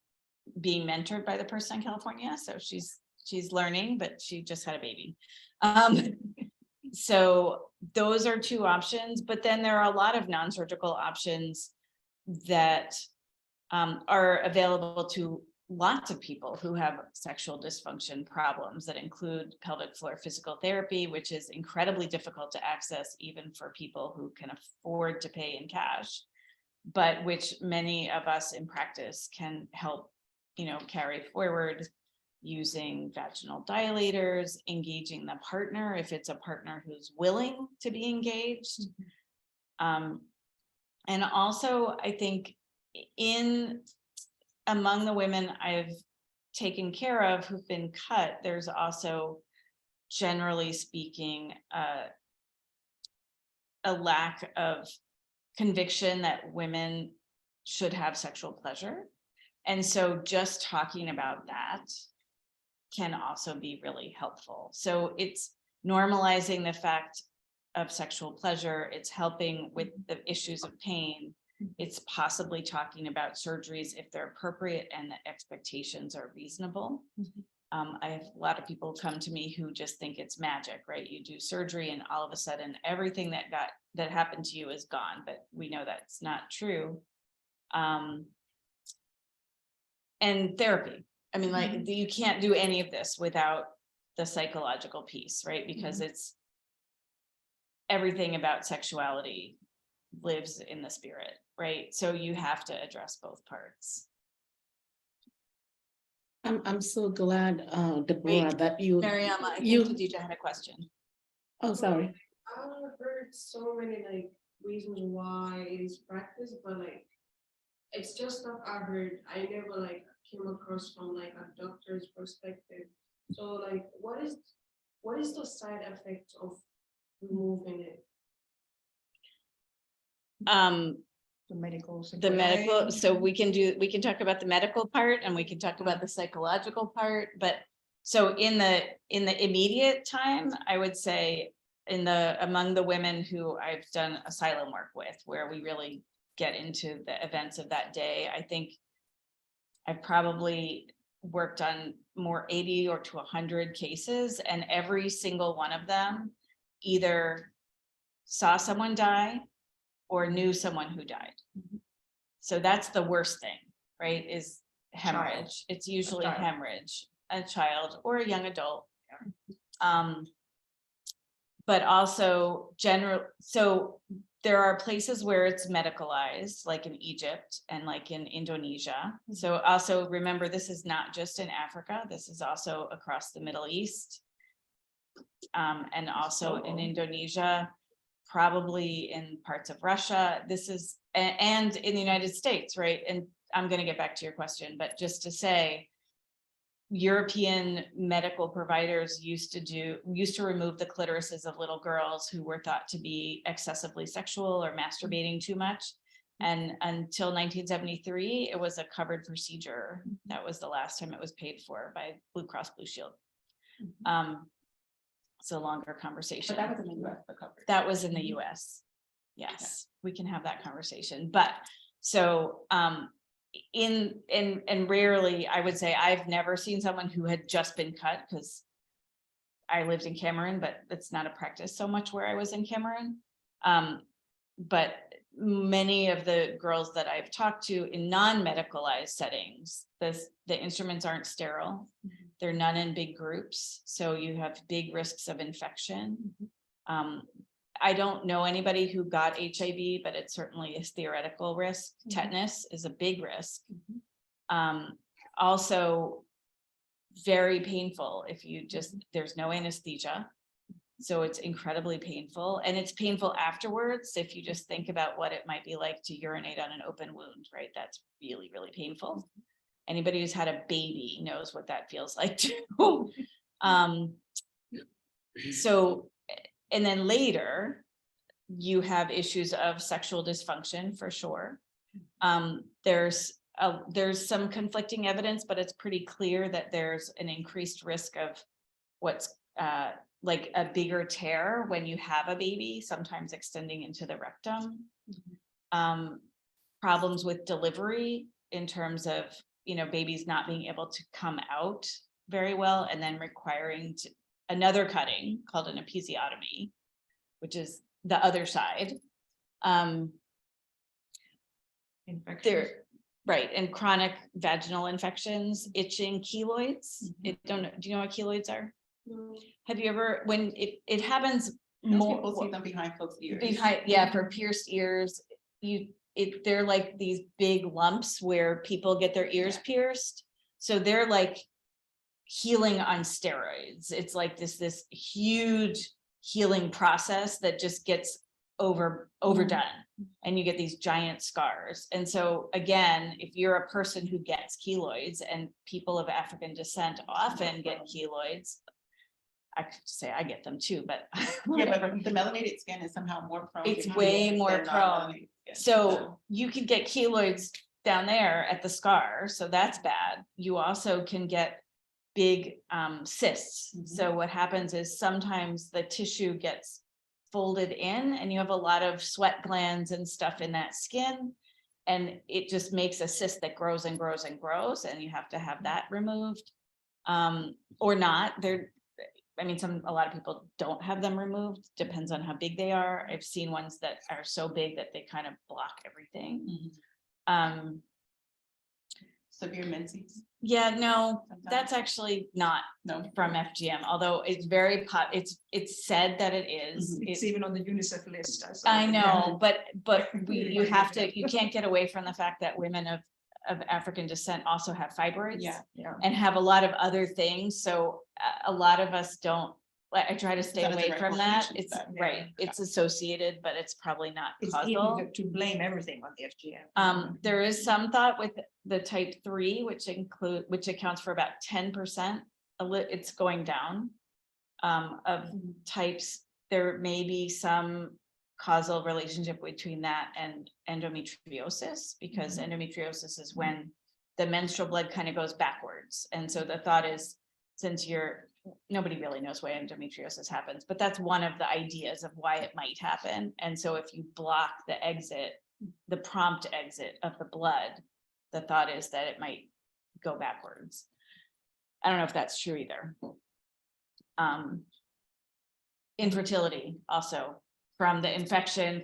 being mentored by the person in California. So she's learning, but she just had a baby. So those are two options, but then there are a lot of non-surgical options that are available to lots of people who have sexual dysfunction problems that include pelvic floor physical therapy, which is incredibly difficult to access even for people who can afford to pay in cash, but which many of us in practice can help, you know, carry forward using vaginal dilators, engaging the partner if it's a partner who's willing to be engaged. And also, I think among the women I've taken care of who've been cut, there's also, generally speaking, a lack of conviction that women should have sexual pleasure. And so just talking about that can also be really helpful. So it's normalizing the fact of sexual pleasure. It's helping with the issues of pain. It's possibly talking about surgeries if they're appropriate and the expectations are reasonable. I have a lot of people come to me who just think it's magic, right? You do surgery and all of a sudden everything that happened to you is gone, but we know that's not true. And therapy. I mean, like, you can't do any of this without the psychological piece, right? Because it's everything about sexuality lives in the spirit, right? So you have to address both parts. I'm so glad, Deborah, that you. Mariama, I you- think Khadija had a question. Oh, sorry. I've heard so many like reasons why it is practiced, but like it's just stuff I heard. I never like came across from like a doctor's perspective. So like what is the side effect of removing it? The medical. So we can talk about the medical part and we can talk about the psychological part, but so in the immediate time, I would say among the women who I've done asylum work with, where we really get into the events of that day, I think I've probably worked on more 80 or to 100 cases, and every single one of them either saw someone die or knew someone who died. So that's the worst thing, right? Is hemorrhage. It's usually hemorrhage, a child or a young adult. But also so there are places where it's medicalized, like in Egypt and like in Indonesia. So also remember, this is not just in Africa, this is also across the Middle East. And also in Indonesia, probably in parts of Russia, and in the United States, right? And I'm going to get back to your question, but just to say, European medical providers used to remove the clitorises of little girls who were thought to be excessively sexual or masturbating too much. And until 1973, it was a covered procedure. That was the last time it was paid for by Blue Cross Blue Shield. It's a longer conversation. But that was in the US, the coverage. That was in the US. Yes, we can have that conversation. But so and rarely, I would say, I've never seen someone who had just been cut, because I lived in Cameroon, but it's not a practice so much where I was in Cameroon. But many of the girls that I've talked to in non-medicalized settings, the instruments aren't sterile. They're none in big groups, so you have big risks of infection. I don't know anybody who got HIV, but it's certainly a theoretical risk. Tetanus is a big risk. Also very painful if you just, there's no anesthesia. So it's incredibly painful, and it's painful afterwards. If you just think about what it might be like to urinate on an open wound, right? That's really, really painful. Anybody who's had a baby knows what that feels like too. So, and then later you have issues of sexual dysfunction for sure. There's some conflicting evidence, but it's pretty clear that there's an increased risk of what's like a bigger tear when you have a baby, sometimes extending into the rectum. Problems with delivery in terms of, babies not being able to come out very well, and then requiring another cutting called an episiotomy, which is the other side. There, right, and chronic vaginal infections, itching, keloids. Do you know what keloids are? No. Have you ever, when it happens Most more people see them behind folks' ears. for pierced ears, they're like these big lumps where people get their ears pierced. So they're like healing on steroids. It's like this huge healing process that just gets overdone, and you get these giant scars. And so again, if you're a person who gets keloids, and people of African descent often get keloids, I could say I get them too, but Yeah, but the melanated skin is somehow more prone. It's to way keloids more than prone. non-melanated skin. so you could get keloids down there at the scar, so that's bad. You also can get big cysts. So what happens is sometimes the tissue gets folded in, and you have a lot of sweat glands and stuff in that skin, and it just makes a cyst that grows and grows and grows, and you have to have that removed, or not. A lot of people don't have them removed, depends on how big they are. I've seen ones that are so big that they kind of block everything. Severe menses. Yeah, no, Sometimes. that's actually not No. from FGM, although it's it's said that it is. It's even on the UNICEF list. saw I it. know, but you can't get away from the fact that women of African descent also have fibroids. Yeah. And have a lot of other things, so a lot of us don't, I try to stay not a away direct from that. correlation, It's but- right, it's associated, but it's probably not It's causal. easy to blame everything on the FGM. There is some thought with the type 3, which accounts for about 10%. It's going down of types. There may be some causal relationship between that and endometriosis, because endometriosis is when the menstrual blood kind of goes backwards. And so the thought is, since nobody really knows why endometriosis happens, but that's one of the ideas of why it might happen. And so if you block the prompt exit of the blood, the thought is that it might go backwards. I don't know if that's true either. Infertility also from the infection,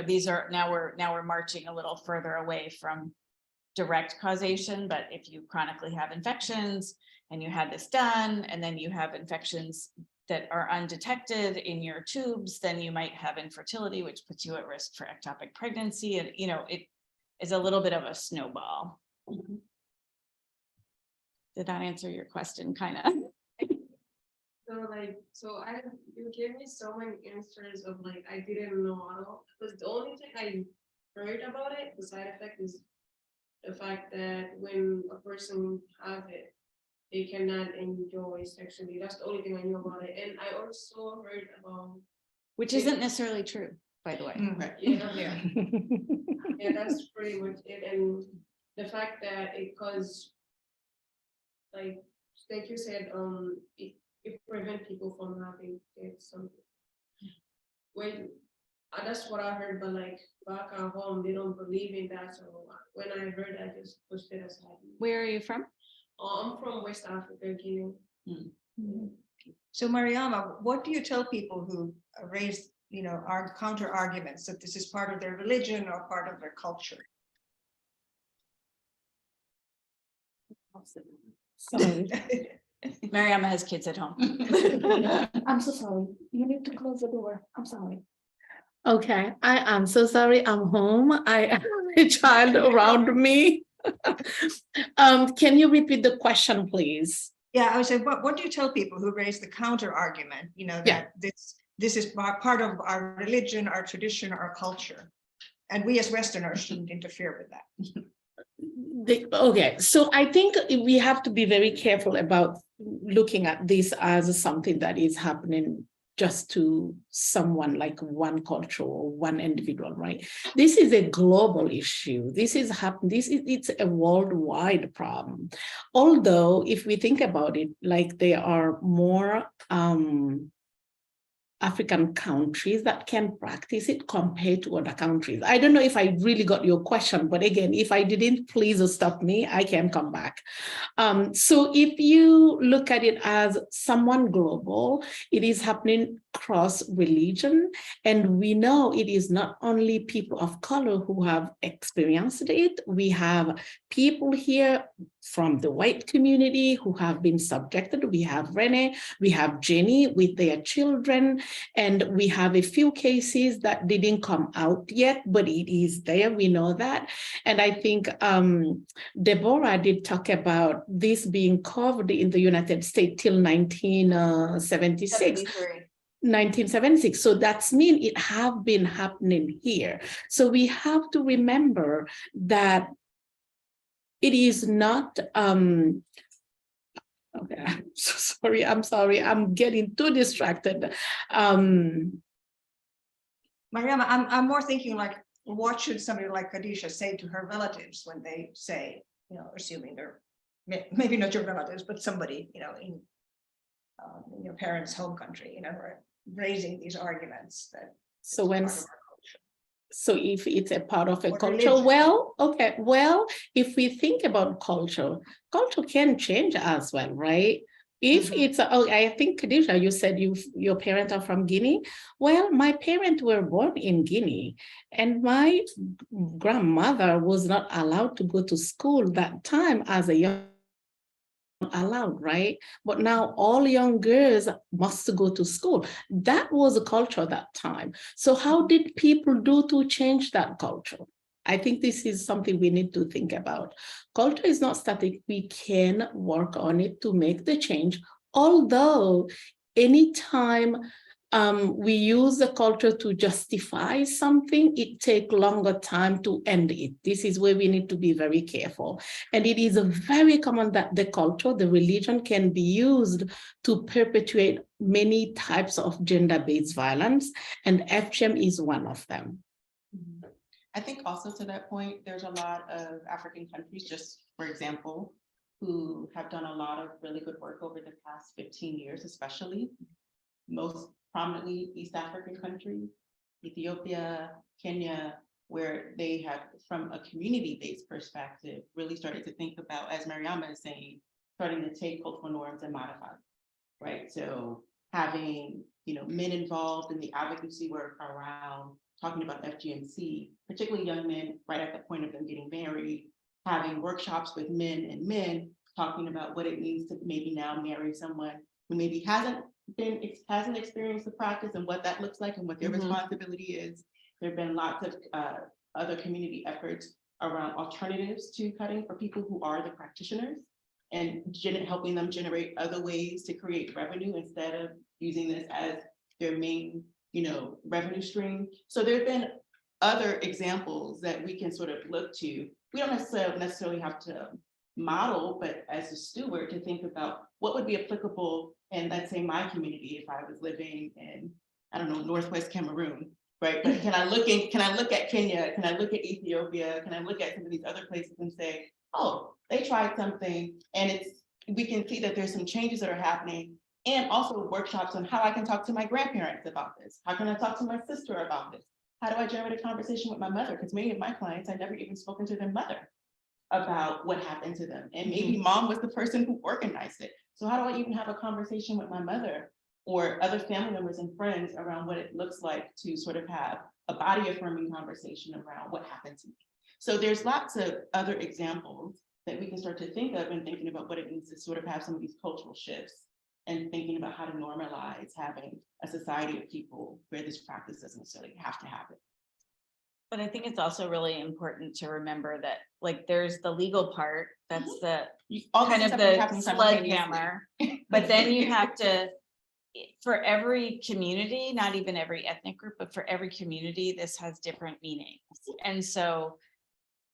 these are now we're marching a little further away from direct causation, but if you chronically have infections and you had this done, and then you have infections that are undetected in your tubes, then you might have infertility, which puts you at risk for ectopic pregnancy. And, it is a little bit of a snowball. Did that answer your question, kind of? You gave me so many answers of I didn't know at all, because the only thing I heard about it, the side effect, is the fact that when a person has it, they cannot enjoy sexually. That's the only thing I knew about it. And I also heard about, Which isn't necessarily true, by the way. Right. yeah, that's pretty much it. And the fact that it caused, like you said, it prevent people from having something. When that's what I heard, but back at home, they don't believe in that. So when I heard, I just pushed it aside. Where are you from? I'm from West Africa, Guinea. So Mariama, what do you tell people who raise, our counter arguments that this is part of their religion or part of their culture? Sorry. Mariama has kids at home. I'm so sorry. You need to close the door. I'm sorry. Okay, I am so sorry. I'm home. I have a child around me. Can you repeat the question, please? Yeah, I would say, what do you tell people who raise the counter argument, that this is part of our religion, our tradition, our culture? And we as Westerners shouldn't interfere with that. Okay, so I think we have to be very careful about looking at this as something that is happening just to someone, like one culture or one individual, right? This is a global issue. It's a worldwide problem. Although if we think about it, like there are more African countries that can practice it compared to other countries. I don't know if I really got your question, but again, if I didn't, please stop me, I can come back. So if you look at it as someone global, it is happening cross religion. And we know it is not only people of color who have experienced it. We have people here from the white community who have been subjected. We have Renee, we have Jenny with their children, and we have a few cases that didn't come out yet, but it is there, we know that. And I think Deborah did talk about this being covered in the United States till 1976. 1976. So that's mean it have been happening here. So we have to remember that it is not, okay, I'm so sorry, I'm getting too distracted. Mariama, I'm more thinking like, what should somebody like Khadija say to her relatives when they say, assuming they're maybe not your relatives, but somebody, in your parents' home country, raising these arguments that. So when, so if it's a part of a Or culture, religion. well, okay, well, if we think about culture can change as well, right? If it's, I think, Khadija, you said your parents are from Guinea. Well, my parents were born in Guinea, and my grandmother was not allowed to go to school that time as a young allowed, right? But now all young girls must go to school. That was a culture that time. So how did people do to change that culture? I think this is something we need to think about. Culture is not static. We can work on it to make the change. Although anytime we use the culture to justify something, it takes longer time to end it. This is where we need to be very careful. And it is very common that the culture, the religion can be used to perpetuate many types of gender-based violence, and FGM is one of them. I think also to that point, there's a lot of African countries, just for example, who have done a lot of really good work over the past 15 years, especially. Most prominently East African countries, Ethiopia, Kenya, where they have, from a community-based perspective, really started to think about, as Mariama is saying, starting to take cultural norms and modify, right? So having, men involved in the advocacy work around talking about FGMC, particularly young men right at the point of them getting married, having workshops with men and men, talking about what it means to maybe now marry someone who maybe hasn't experienced the practice and what that looks like and what their responsibility is. There have been lots of other community efforts around alternatives to cutting for people who are the practitioners and helping them generate other ways to create revenue instead of using this as their main, revenue stream. So there have been other examples that we can sort of look to. We don't necessarily have to model, but as a steward to think about what would be applicable in, let's say, my community if I was living in, I don't know, Northwest Cameroon, right? But can I look at Kenya? Can I look at Ethiopia? Can I look at some of these other places and say, oh, they tried something, and we can see that there's some changes that are happening, and also workshops on how I can talk to my grandparents about this. How can I talk to my sister about this? How do I generate a conversation with my mother? Because many of my clients, I've never even spoken to their mother about what happened to them. And maybe mom was the person who organized it. So how do I even have a conversation with my mother or other family members and friends around what it looks like to sort of have a body affirming conversation around what happened to me? So there's lots of other examples that we can start to think of and thinking about what it means to sort of have some of these cultural shifts and thinking about how to normalize having a society of people where this practice doesn't necessarily have to happen. But I think it's also really important to remember that, like, there's the legal part, that's the All kind these of things are the happening simultaneously. sledgehammer. But then you have to, for every community, not even every ethnic group, but for every community, this has different meanings. And so,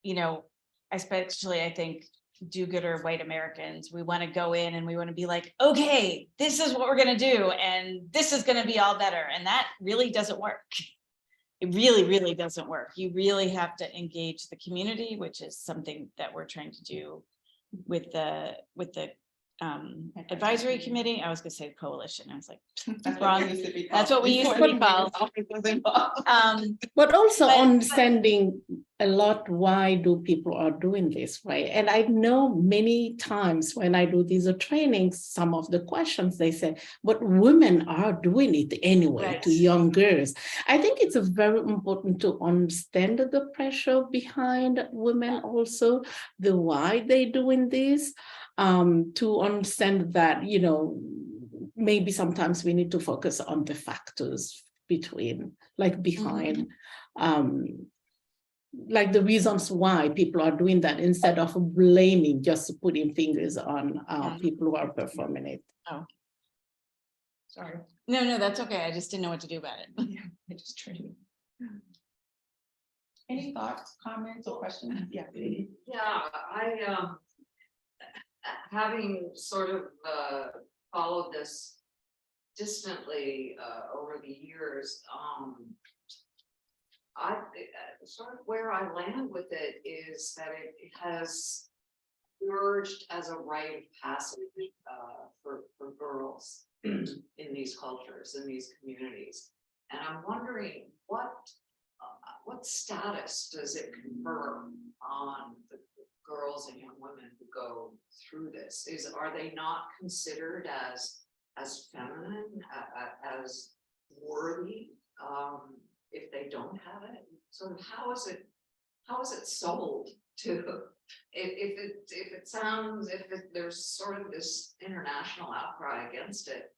you know, especially I think do-gooder white Americans, we want to go in and we want to be like, okay, this is what we're going to do, and this is going to be all better. And that really doesn't work. It really, really doesn't work. You really have to engage the community, which is something that we're trying to do with the advisory committee. I was gonna say coalition. I was like, That's wrong. what we used to be called. That's what we used to be called. But also But- understanding a lot why do people are doing this, right? And I know many times when I do these trainings, some of the questions they say, but women are doing it anyway to Right. young girls. I think it's very important to understand the pressure behind women also, the why they're doing this, to understand that, you know, maybe sometimes we need to focus on the factors between, like behind, like the reasons why people are doing that instead of blaming, just putting fingers on people who are performing it. Oh, Sorry. no, that's okay. I just didn't know what to do about it. Yeah, I just trained. Any thoughts, comments, or questions? Yeah. Yeah, having sort of followed this distantly over the years, sort of where I land with it is that it has emerged as a rite of passage for girls in these cultures, in these communities. And I'm wondering what status does it confer on the girls and young women who go through this? Are they not considered as feminine, as worthy, if they don't have it? So how is it sold to, if there's sort of this international outcry against it,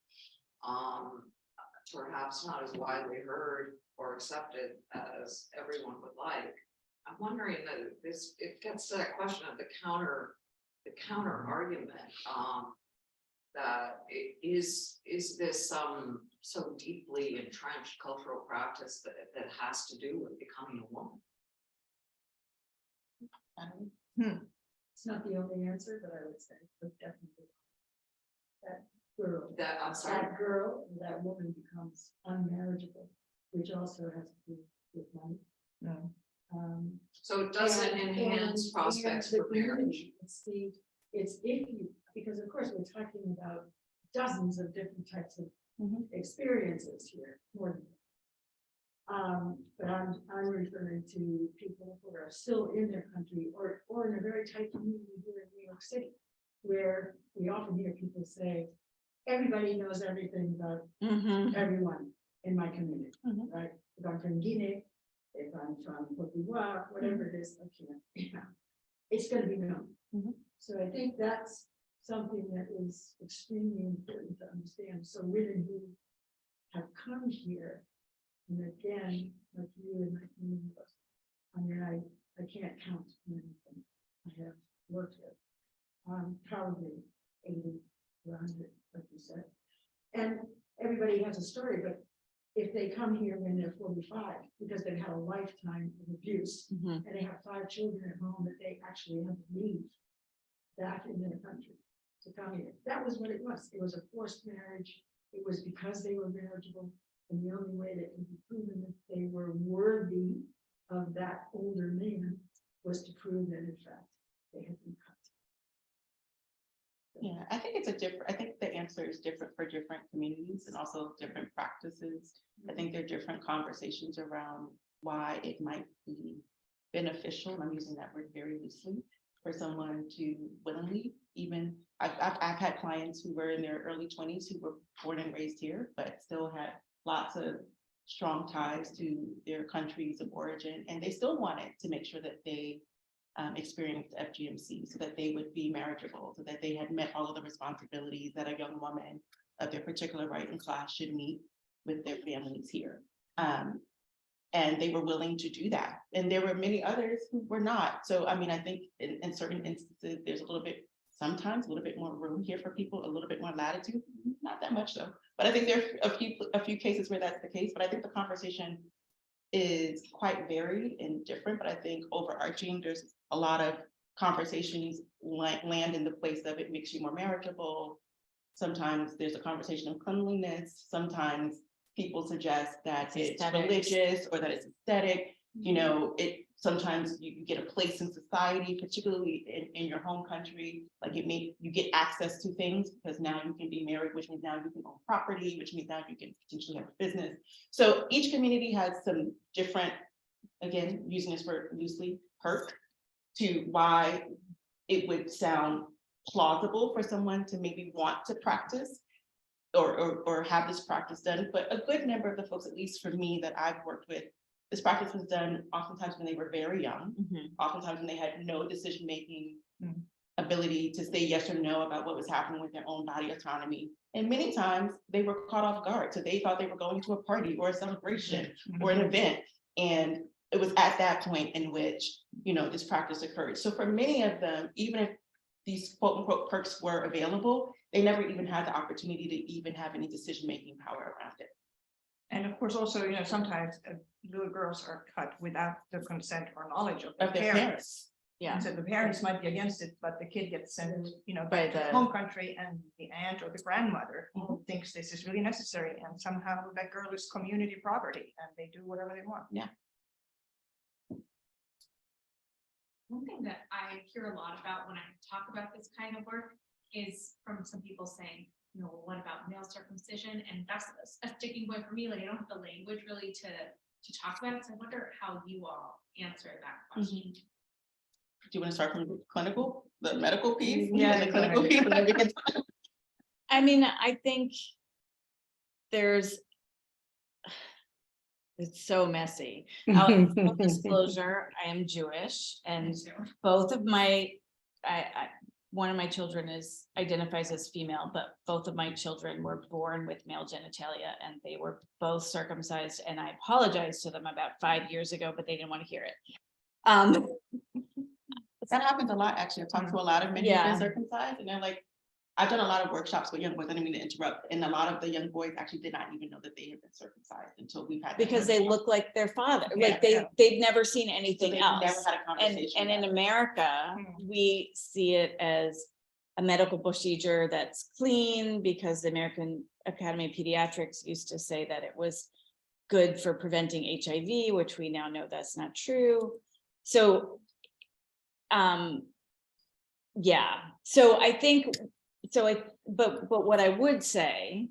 perhaps not as widely heard or accepted as everyone would like. I'm wondering that it gets to that question of the counter argument, that is this so deeply entrenched cultural practice that has to do with becoming a woman? It's not the only answer, but I would say, but definitely. That girl, I'm sorry. that girl, that woman becomes unmarriageable, which also has to do with money. So it doesn't enhance prospects for marriage. It's if you, because of course we're talking about dozens of different types of experiences here, more than but I'm referring to people who are still in their country or in a very tight community here in New York City, where we often hear people say, everybody knows everything about everyone in my community, right? If I'm from Guinea, if I'm from Cote d'Ivoire, whatever it is, it's going to be known. So I think that's something that is extremely important to understand. So women who have come here, and again, like you and my community, I mean, I can't count how many of them I have worked with, probably 80, 100, like you said. And everybody has a story, but if they come here when they're 45, because they've had a lifetime of abuse, and they have 5 children at home that they actually have to leave back in their country to come here. That was what it was. It was a forced marriage. It was because they were marriageable. And the only way that can be proven that they were worthy of that older man was to prove that in fact they had been cut. Yeah, I think I think the answer is different for different communities and also different practices. I think there are different conversations around why it might be beneficial, and I'm using that word very loosely, for someone to willingly, even, I've had clients who were in their early 20s who were born and raised here, but still had lots of strong ties to their countries of origin, and they still wanted to make sure that they experienced FGMC so that they would be marriageable, so that they had met all of the responsibilities that a young woman of their particular right and class should meet with their families here. And they were willing to do that. And there were many others who were not. So, I mean, I think in certain instances, there's sometimes a little bit more room here for people, a little bit more latitude, not that much though. But I think there's a few cases where that's the case, but I think the conversation is quite varied and different, but I think overarching, there's a lot of conversations land in the place of it makes you more marriageable. Sometimes there's a conversation of cleanliness. Sometimes people suggest that it's religious or that it's aesthetic. You know, sometimes you get a place in society, particularly in your home country, like you get access to things because now you can be married, which means now you can own property, which means now you can potentially have a business. So each community has some different, again, using this word loosely, perk to why it would sound plausible for someone to maybe want to practice or have this practice done. But a good number of the folks, at least for me that I've worked with, this practice was done oftentimes when they were very young, oftentimes when they had no decision-making ability to say yes or no about what was happening with their own body autonomy. And many times they were caught off guard. So they thought they were going to a party or a celebration or an event. And it was at that point in which, you know, this practice occurred. So for many of them, even if these quote unquote perks were available, they never even had the opportunity to even have any decision-making power around it. And of course, also, you know, sometimes little girls are cut without the consent or knowledge of their parents. Yeah. So the parents might be against it, but the kid gets sent, you know, By back to the- the home country, and the aunt or the grandmother thinks this is really necessary, and somehow that girl is community property, and they do whatever they want. One thing that I hear a lot about when I talk about this kind of work is from some people saying, you know, what about male circumcision? And that's a sticking point for me. Like, I don't have the language really to talk about it. So I wonder how you all answer that question. Do you want to start from the medical piece? Yeah, The clinical piece, and then we can I mean, I think it's so messy. Full disclosure, I am Jewish, and both of one of my children identifies as female, but both of my children were born with male genitalia, and they were both circumcised, and I apologized to them about 5 years ago, but they didn't want to hear it. That happens a lot, actually. I've talked to a lot of men who've been circumcised, and they're like, I've done a lot of workshops with young boys. I didn't mean to interrupt. And a lot of the young boys actually did not even know that they had been circumcised until we've had. Because they look like their father, like Yeah. they've never seen anything else. Never had a conversation. And in America, we see it as a medical procedure that's clean, because the American Academy of Pediatrics used to say that it was good for preventing HIV, which we now know that's not true. So, yeah, so I think, but what I would say,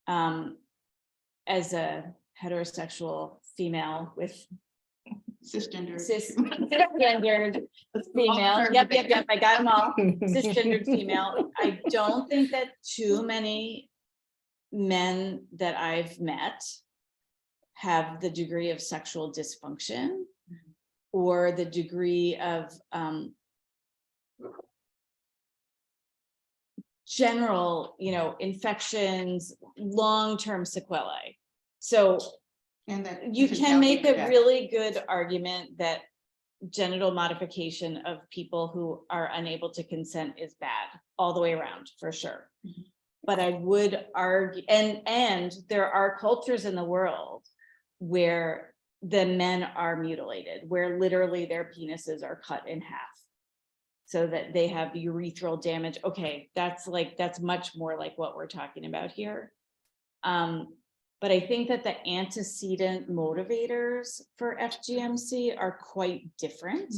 as a heterosexual female with cisgendered. cisgendered female, yep, I got them all, cisgendered female. I don't think that too many men that I've met have the degree of sexual dysfunction or the degree of general, infections, long-term sequelae. So And that you can make a really good argument that genital modification of people who are unable to consent is bad all the way around, for sure. But I would argue, and there are cultures in the world where the men are mutilated, where literally their penises are cut in half so that they have urethral damage. Okay, that's much more like what we're talking about here. But I think that the antecedent motivators for FGMC are quite different.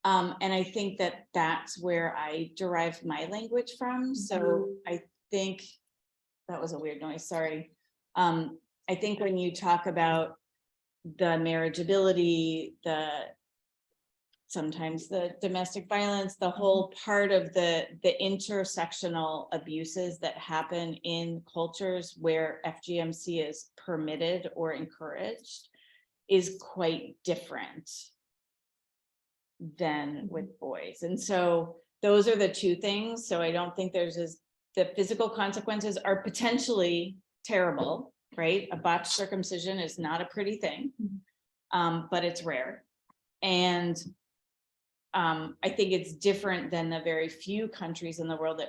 And I think that that's where I derive my language from. So I think that was a weird noise, sorry. I think when you talk about the marriageability, sometimes the domestic violence, the whole part of the intersectional abuses that happen in cultures where FGMC is permitted or encouraged is quite different than with boys. And so those are the two things. So I don't think the physical consequences are potentially terrible, right? A botched circumcision is not a pretty thing, but it's rare. And I think it's different than the very few countries in the world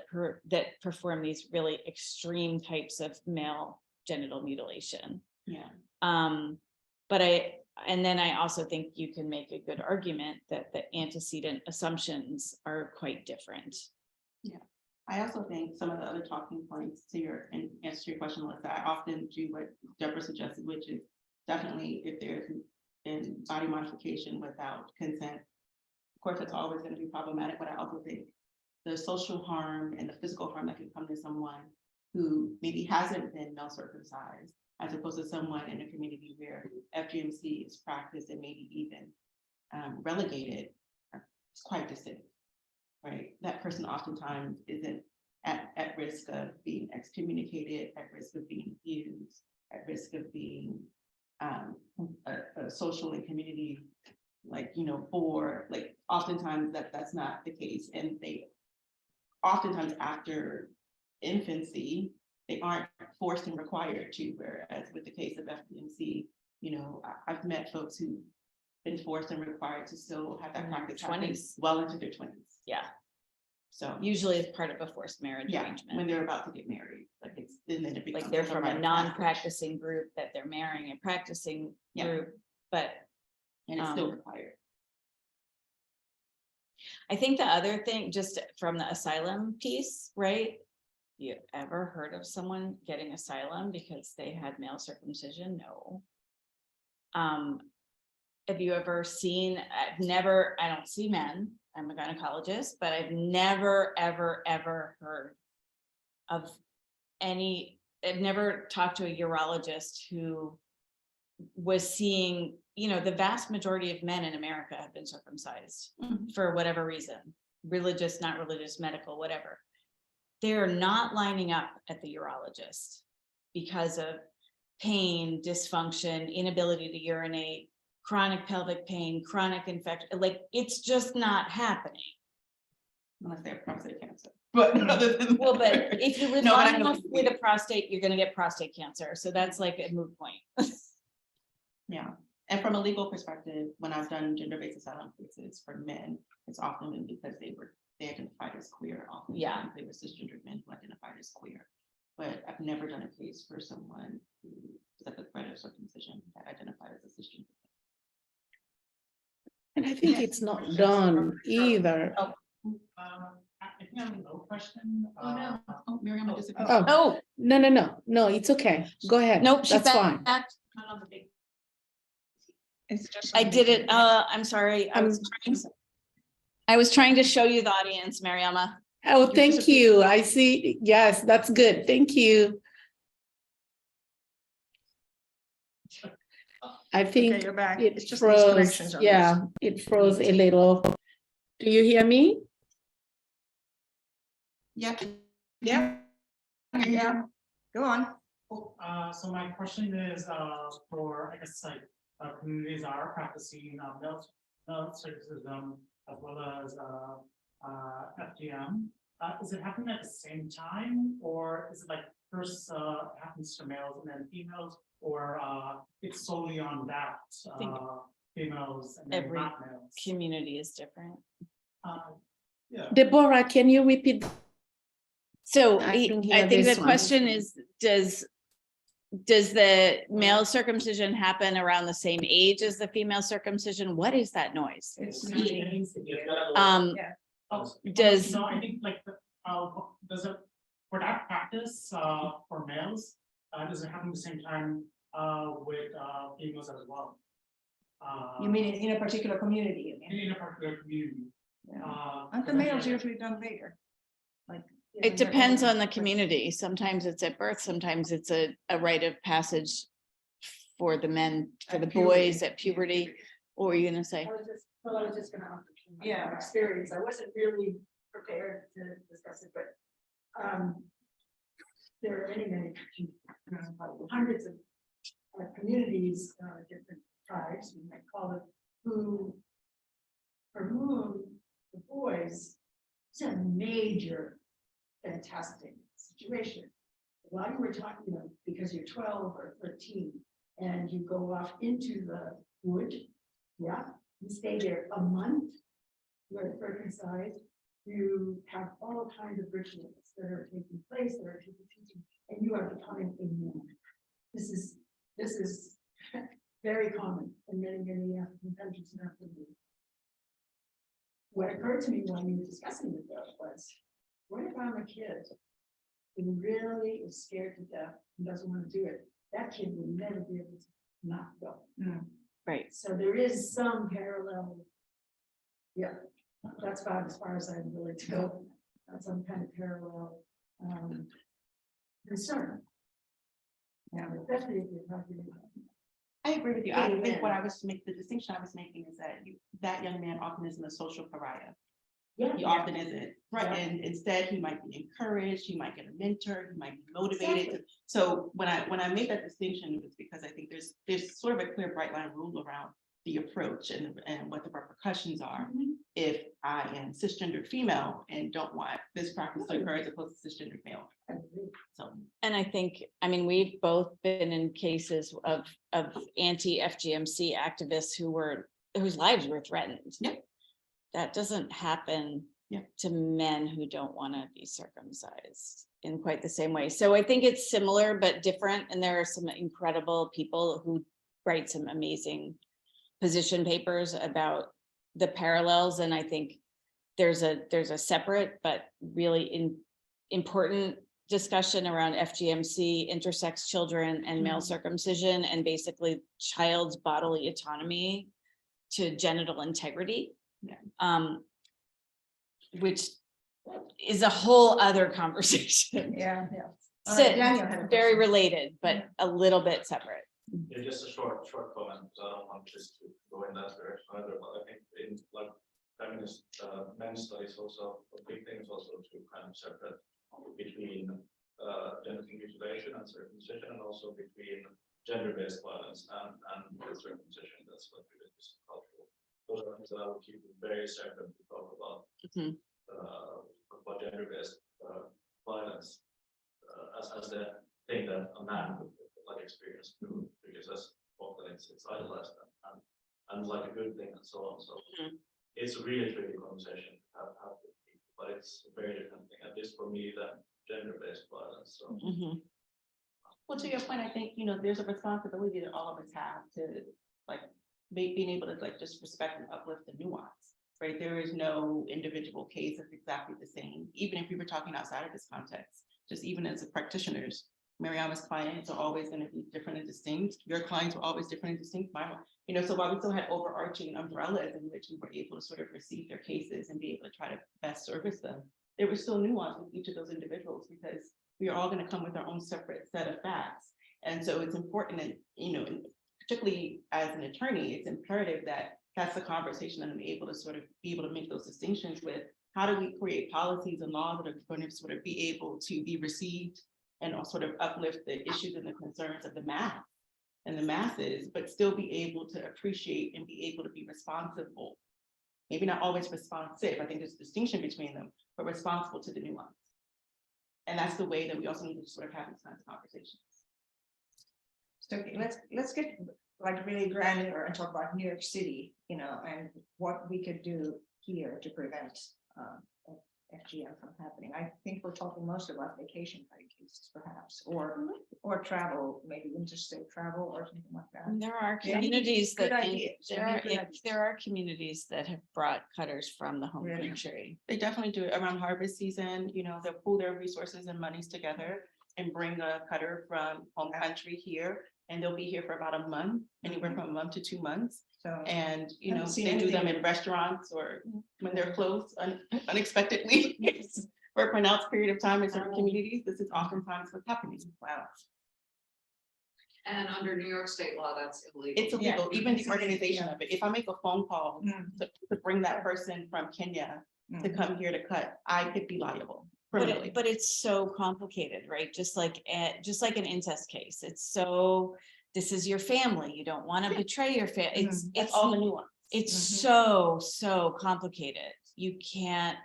that perform these really extreme types of male genital mutilation. Yeah. And then I also think you can make a good argument that the antecedent assumptions are quite different. Yeah, I also think some of the other talking points to and answer to your question, Melissa, I often do what Deborah suggested, which is definitely if there's in body modification without consent, of course, it's always going to be problematic, but I also think the social harm and the physical harm that can come to someone who maybe hasn't been male circumcised, as opposed to someone in a community where FGMC is practiced and maybe even relegated, it's quite distinct, right? That person oftentimes isn't at risk of being excommunicated, at risk of being abused, at risk of being a social and community, like, for, like, oftentimes that's not the case. And they oftentimes after infancy, they aren't forced and required to, whereas with the case of FGMC, I've met folks who've been forced and required to still have that practice happen 20s. well into their 20s. Yeah, So usually it's part of a forced marriage yeah, arrangement. when they're about to get married, like and then it becomes Like they're like from rite a of non-practicing group that they're marrying a practicing Yeah. group, but passage, and it's still required. I think the other thing, just from the asylum piece, right? You ever heard of someone getting asylum because they had male circumcision? No. Have you ever seen, I don't see men, I'm a gynecologist, but I've never, ever heard of I've never talked to a urologist who was seeing, the vast majority of men in America have been circumcised for whatever reason, religious, not religious, medical, whatever. They're not lining up at the urologist because of pain, dysfunction, inability to urinate, chronic pelvic pain, chronic infection. Like, it's just not happening. Unless they have prostate cancer. But other than Well, but if you live No, but long I know enough with a prostate, you're gonna get prostate cancer. So that's like a moot point. Yeah, and from a legal perspective, when I've done gender-based asylum cases for men, it's often been because they identified as queer. Often Yeah. they were cisgendered men who identified as queer. But I've never done a case for someone who was at the threat of circumcision that identified as a cisgender. And I think it's not done either. I think I have no question. Oh, no. Oh, Mariama disappeared. Oh, no, it's okay. Go ahead. Nope, she's That's fine. back. Not on the big. It's just. I did it. I'm sorry. I was trying to show you the audience, Mariama. Oh, thank you. I see. Yes, that's good. Thank you. I think Okay, you're back. it It's just these froze. connections on Yeah, it froze a little. Do you hear me? Yeah. Yeah. Yeah, go on. So my question is, for, I guess, like, communities are practicing, male circumcision as well as, FGM. Is it happening at the same time, or is it like first, happens to males and then females, or, it's solely on that, think females and then every not males? Community is different. Yeah. Deborah, can you repeat? So I I didn't hear think the this one. question is, does the male circumcision happen around the same age as the female circumcision? What is that noise? Does- No, I think like, does it, for that practice, for males, does it happen at the same time, with, females as well? You mean in a particular community? In a particular community? Aren't the males usually done later? Like. It depends on the community. Sometimes it's at birth, sometimes it's a rite of passage for the men, for the At puberty. boys at puberty? Or were you gonna say? I was just gonna offer my Yeah. experience. I wasn't really prepared to discuss it, but there are many hundreds of communities, different tribes, we might call it, for whom the boys, it's a major, fantastic situation. While you were talking, because you're 12 or 13 and you go off into the wood, yeah, you stay there a month, you're circumcised, you have all kinds of rituals that are taking place, that are teaching, and you are becoming a man. This is very common in many African countries and African. What occurred to me when we were discussing it though was, what if I'm a kid who really is scared to death and doesn't want to do it? That kid will never be able to not go. Right. So there is some parallel. Yeah, that's about as far as I'm willing to go. Some kind of parallel concern. Now, especially if you're talking about. I agree with you. I Amen. think the distinction I was making is that that young man often isn't a social pariah. Yeah. He often isn't, right? Yeah. And instead, he might be encouraged, he might get a mentor, he might be motivated. Exactly. So when I made that distinction, it was because I think there's sort of a clear bright line rule around the approach and what the repercussions are if I am cisgendered female and don't want this practice to occur as opposed to cisgendered male. So And I think, I mean, we've both been in cases of anti-FGMC activists whose lives were threatened. Yeah. That doesn't happen Yeah. to men who don't want to be circumcised in quite the same way. So I think it's similar but different. And there are some incredible people who write some amazing position papers about the parallels. And I think there's a separate but really important discussion around FGMC, intersex children and male circumcision, and basically child's bodily autonomy to genital integrity. Yeah. Which is a whole other conversation. Yeah. Daniel had very related, but a little bit separate. Yeah, just a short comment, because I don't want this to go in that direction either, but I think in like feminist men's studies also, a big thing is also to kind of separate between genital mutilation and circumcision, and also between gender-based violence and circumcision. That's what it is cultural. Those are things that I would keep very separate to talk about about gender-based violence as the thing that a man would like experience too, because that's often it's idolized and like a good thing and so on. So it's a really tricky conversation to have with people, but it's a very different thing, at least for me, than gender-based violence. So well, to your point, I think, there's a responsibility that all of us have to like being able to like just respect and uplift the nuance, right? There is no individual case that's exactly the same, even if we were talking outside of this context, just even as practitioners. Mariama's clients are always going to be different and distinct. Your clients were always different and distinct. So while we still had overarching umbrellas in which we were able to sort of receive their cases and be able to try to best service them, there was still nuance with each of those individuals because we are all going to come with our own separate set of facts. And so it's important that, and particularly as an attorney, it's imperative that that's the conversation that I'm able to sort of be able to make those distinctions with. How do we create policies and laws that are going to sort of be able to be received and sort of uplift the issues and the concerns of the mass and the masses, but still be able to appreciate and be able to be responsible. Maybe not always responsive. I think there's a distinction between them, but responsible to the nuance. And that's the way that we also need to sort of have these kinds of conversations. So let's get like really granular and talk about New York City, and what we could do here to prevent FGM from happening. I think we're talking most about vacation cases, perhaps, or travel, maybe interstate travel or something like that. And there are Yeah, communities good that idea. there are communities that have brought cutters from the home Really? country. They definitely do it around harvest season. They'll pool their resources and monies together and bring a cutter from home country here, and they'll be here for about a month, anywhere from a month to 2 months. So And, Haven't seen they do them anything. in restaurants or when they're closed unexpectedly for a pronounced period of time in certain communities. This is oftentimes what's happening. wow. And under New York state law, that's illegal. It's illegal, even the organization of it. If I make a phone call to bring that person from Kenya to come here to cut, I could be liable criminally. But it's so complicated, right? Just like an incest case. It's so, this is your family. You don't want to betray your family. It's all the nuance. It's so complicated. You can't,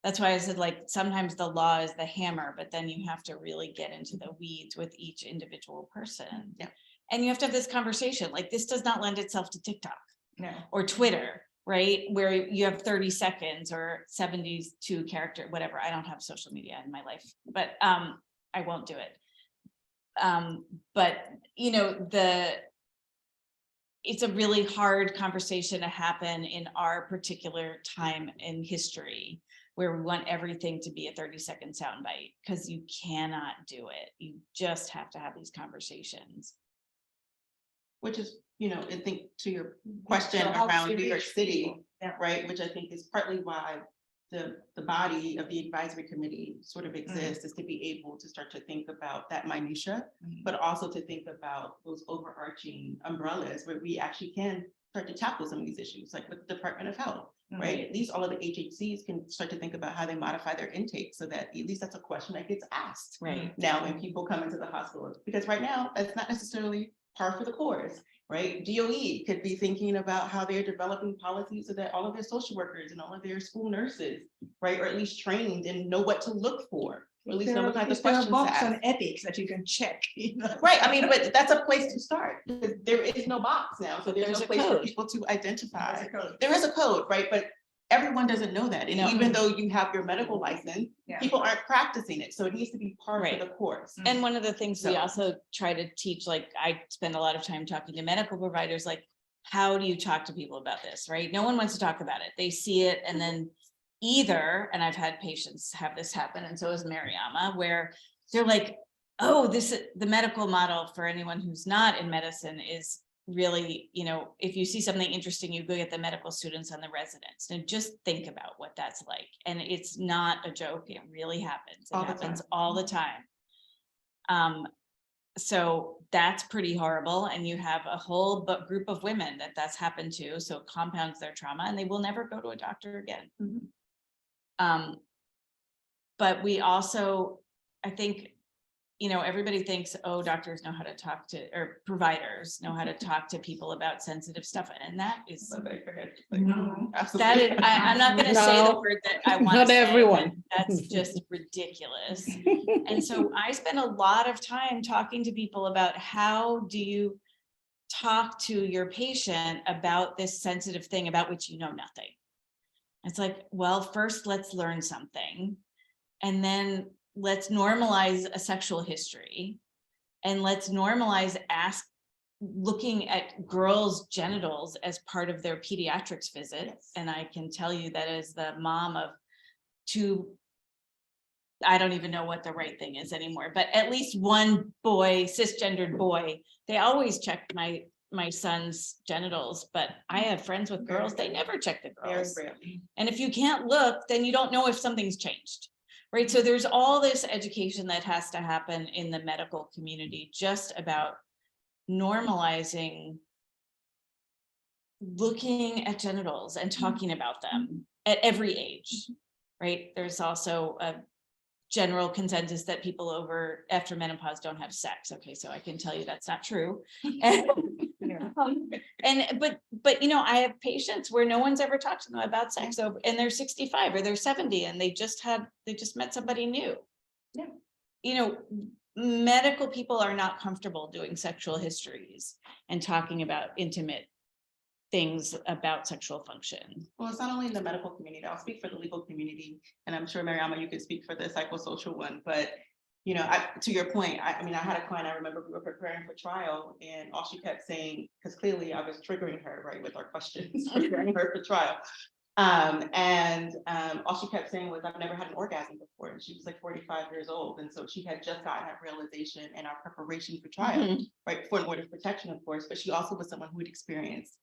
that's why I said, like, sometimes the law is the hammer, but then you have to really get into the weeds with each individual person. Yeah. And you have to have this conversation, like, this does not lend itself to TikTok No. or Twitter, right? Where you have 30 seconds or 72 character, whatever. I don't have social media in my life, but I won't do it. But you know, it's a really hard conversation to happen in our particular time in history, where we want everything to be a 30-second soundbite, because you cannot do it. You just have to have these conversations. Which is, you know, I think to your question So how around do you New York reach City, people? Yeah. right, which I think is partly why the body of the advisory committee sort of exists, is to be able to start to think about that minutia, but also to think about those overarching umbrellas where we actually can start to tackle some of these issues, like with the Department of Health, right? At least all of the HHCs can start to think about how they modify their intake, so that at least that's a question that gets asked. Right. Now, when people come into the hospital, because right now, that's not necessarily par for the course, right? DOE could be thinking about how they're developing policies so that all of their social workers and all of their school nurses, right, or at least trained and know what to look for, or at least know what kind of questions to box ask. on ethics that you can check. You know? Right, I mean, but that's a place to start, because there is no box now, so there's There's no a place for code. people to identify. There's a code. There is a code, right, but everyone doesn't know that, and No. even though you have your medical license, Yeah. people aren't practicing it, so it needs to be part Right. of the course. And one of the things we So- also try to teach, like, I spend a lot of time talking to medical providers, like, how do you talk to people about this, right? No one wants to talk about it. They see it and then either, and I've had patients have this happen, and so has Mariama, where they're like, oh, this is the medical model for anyone who's not in medicine is really, you know, if you see something interesting, you go get the medical students and the residents, and just think about what that's like. And it's not a joke. It really happens. It All the happens time. all the time. So that's pretty horrible. And you have a whole group of women that's happened to, so it compounds their trauma, and they will never go to a doctor again. But we also, I think, you know, everybody thinks, oh, doctors know how to talk to, or providers know how to talk to people about sensitive stuff. And that is, that is, I'm not gonna say the No, word that I want not to say, but everyone. that's just ridiculous. And so I spend a lot of time talking to people about how do you talk to your patient about this sensitive thing about which you know nothing. It's like, well, first let's learn something, and then let's normalize a sexual history, and let's normalize looking at girls' genitals as part of their pediatrics visit. Yes. And I can tell you that as the mom of two, I don't even know what the right thing is anymore, but at least one boy, cisgendered boy, they always check my son's genitals, but I have friends with girls, they never check the Very girls. rarely. And if you can't look, then you don't know if something's changed, right? So there's all this education that has to happen in the medical community, just about normalizing looking at genitals and talking about them at every age, right? There's also a general consensus that people after menopause don't have sex. Okay, so I can tell you that's not true. But you know, I have patients where no one's ever talked to them about sex, and they're 65 or they're 70, and they just met somebody new. Yeah. You know, medical people are not comfortable doing sexual histories and talking about intimate things about sexual function. Well, it's not only in the medical community. I'll speak for the legal community, and I'm sure Mariama, you could speak for the psychosocial one. But you know, to your point, I mean, I had a client. I remember we were preparing for trial, and all she kept saying, because clearly I was triggering her, right, with our questions, preparing her for trial. All she kept saying was, "I've never had an orgasm before," and she was like 45 years old, and so she had just gotten that realization in our preparation for trial, right, for an order of protection, of course. But she also was someone who had experienced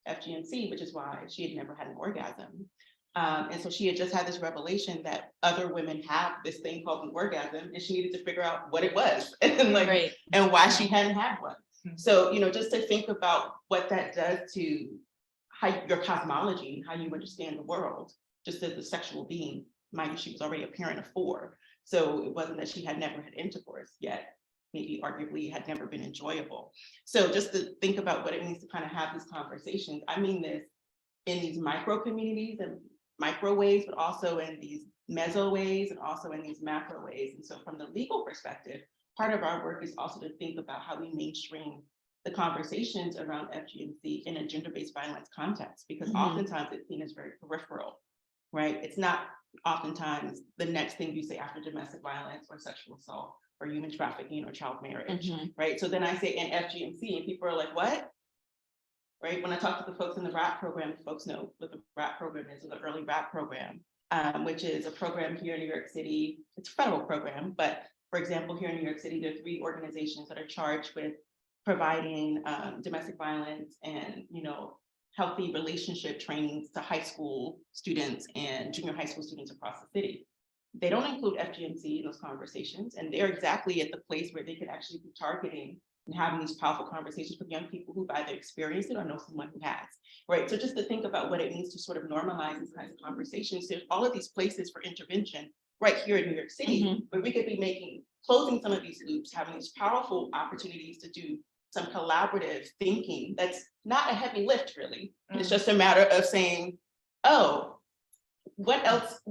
FGM, which is why she had never had an orgasm. And so she had just had this revelation that other women have this thing called an orgasm, and she needed to figure out what it was and Right. and why she hadn't had one. So, just to think about what that does to how your cosmology, how you understand the world, just as a sexual being. Mind you, she was already a parent of 4. So it wasn't that she had never had intercourse yet, maybe arguably had never been enjoyable. So just to think about what it means to kind of have these conversations. I mean this in these micro communities and micro ways, but also in these meso ways and also in these macro ways. And so from the legal perspective, part of our work is also to think about how we mainstream the conversations around FGMC in a gender-based violence context, because oftentimes it's seen as very peripheral, right? It's not oftentimes the next thing you say after domestic violence or sexual assault or human trafficking or child marriage, right? So then I say in FGMC and people are like, what? Right, when I talk to the folks in the RAP program, folks know what the RAP program is, the early RAP program, which is a program here in New York City. It's a federal program, but for example, here in New York City, there are 3 organizations that are charged with providing domestic violence and healthy relationship trainings to high school students and junior high school students across the city. They don't include FGMC in those conversations, and they're exactly at the place where they could actually be targeting and having these powerful conversations with young people who've either experienced it or know someone who has, right? So just to think about what it means to sort of normalize these kinds of conversations, there's all of these places for intervention right here in New York City, where we could be closing some of these loops, having these powerful opportunities to do some collaborative thinking that's not a heavy lift, really. It's just a matter of saying, oh, what else?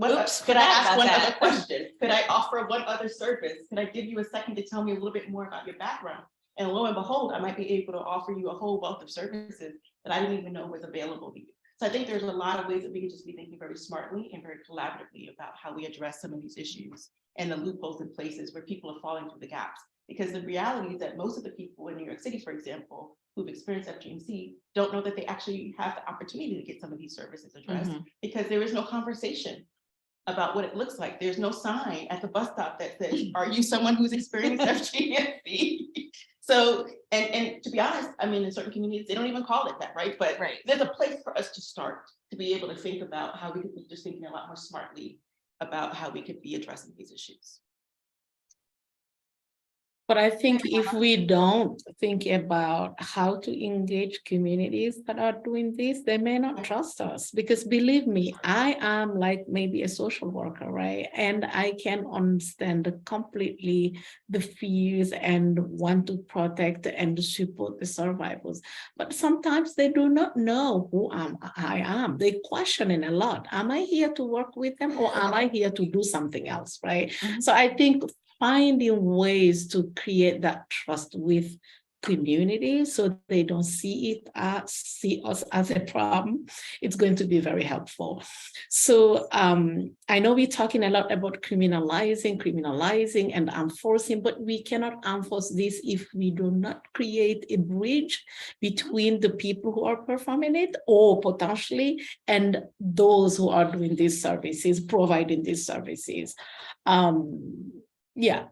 Could I ask one other question? Could I offer one other service? Could I give you a second to tell me a little bit more about your background? And lo and behold, I might be able to offer you a whole wealth of services that I didn't even know was available to you. So I think there's a lot of ways that we can just be thinking very smartly and very collaboratively about how we address some of these issues and the loopholes and places where people are falling through the gaps. Because the reality is that most of the people in New York City, for example, who've experienced FGMC don't know that they actually have the opportunity to get some of these services addressed because there is no conversation about what it looks like. There's no sign at the bus stop that says, are you someone who's experienced FGMC? So, and to be honest, I mean, in certain communities, they don't even call it that, right? But there's a place for us to start to be able to think about how we could be just thinking a lot more smartly about how we could be addressing these issues. But I think if we don't think about how to engage communities that are doing this, they may not trust us, because believe me, I am like maybe a social worker, right? And I can understand completely the fears and want to protect and support the survivors. But sometimes they do not know who I am. They question it a lot. Am I here to work with them, or am I here to do something else, right? So I think finding ways to create that trust with community so they don't see us as a problem, it's going to be very helpful. So I know we're talking a lot about criminalizing and enforcing, but we cannot enforce this if we do not create a bridge between the people who are performing it or potentially and those who are doing these services, providing these services. Yeah.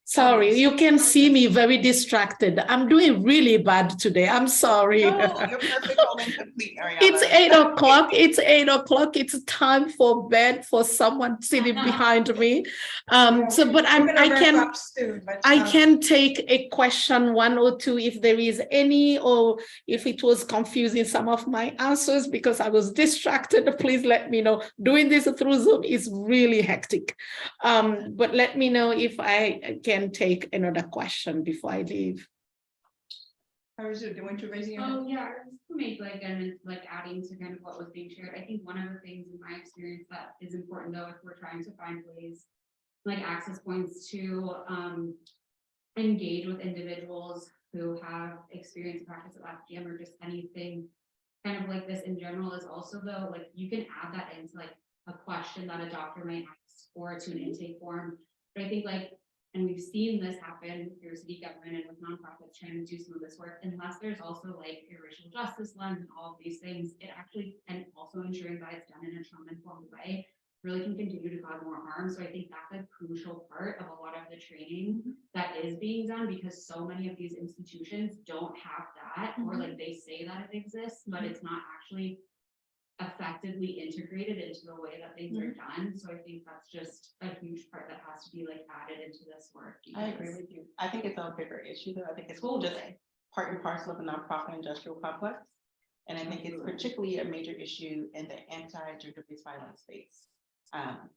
Sorry, you can see me very distracted. I'm doing really bad today. I'm sorry. No, you're perfect, whole and complete, Mariama. It's 8 o'clock. It's 8 o'clock. It's time for bed for someone sitting behind me. But I can take a question, 1 or 2, if there is any, or if it was confusing some of my answers because I was distracted. Please let me know. Doing this through Zoom is really hectic. But let me know if I can take another question before I leave. How is it? Do you want to raise your hand? Oh, yeah, I was just like adding to kind of what was being shared. I think one of the things in my experience that is important, though, if we're trying to find ways, like access points to engage with individuals who have experience and practice of FGM or just anything kind of like this in general, is also, though, like you can add that into like a question that a doctor might ask or to an intake form. But I think and we've seen this happen through city government and with nonprofits trying to do some of this work, unless there's also like a racial justice lens and all of these things, it actually, and also ensuring that it's done in a trauma-informed way, really can continue to cause more harm. So I think that's a crucial part of a lot of the training that is being done, because so many of these institutions don't have that, or like they say that it exists, but it's not actually effectively integrated into the way that things are done. So I think that's just a huge part that has to be like added into this work. I agree because- with you. I think it's a bigger issue though. I think it's just part and parcel of the nonprofit industrial complex. And I think it's particularly a major issue in the anti-gender-based violence space.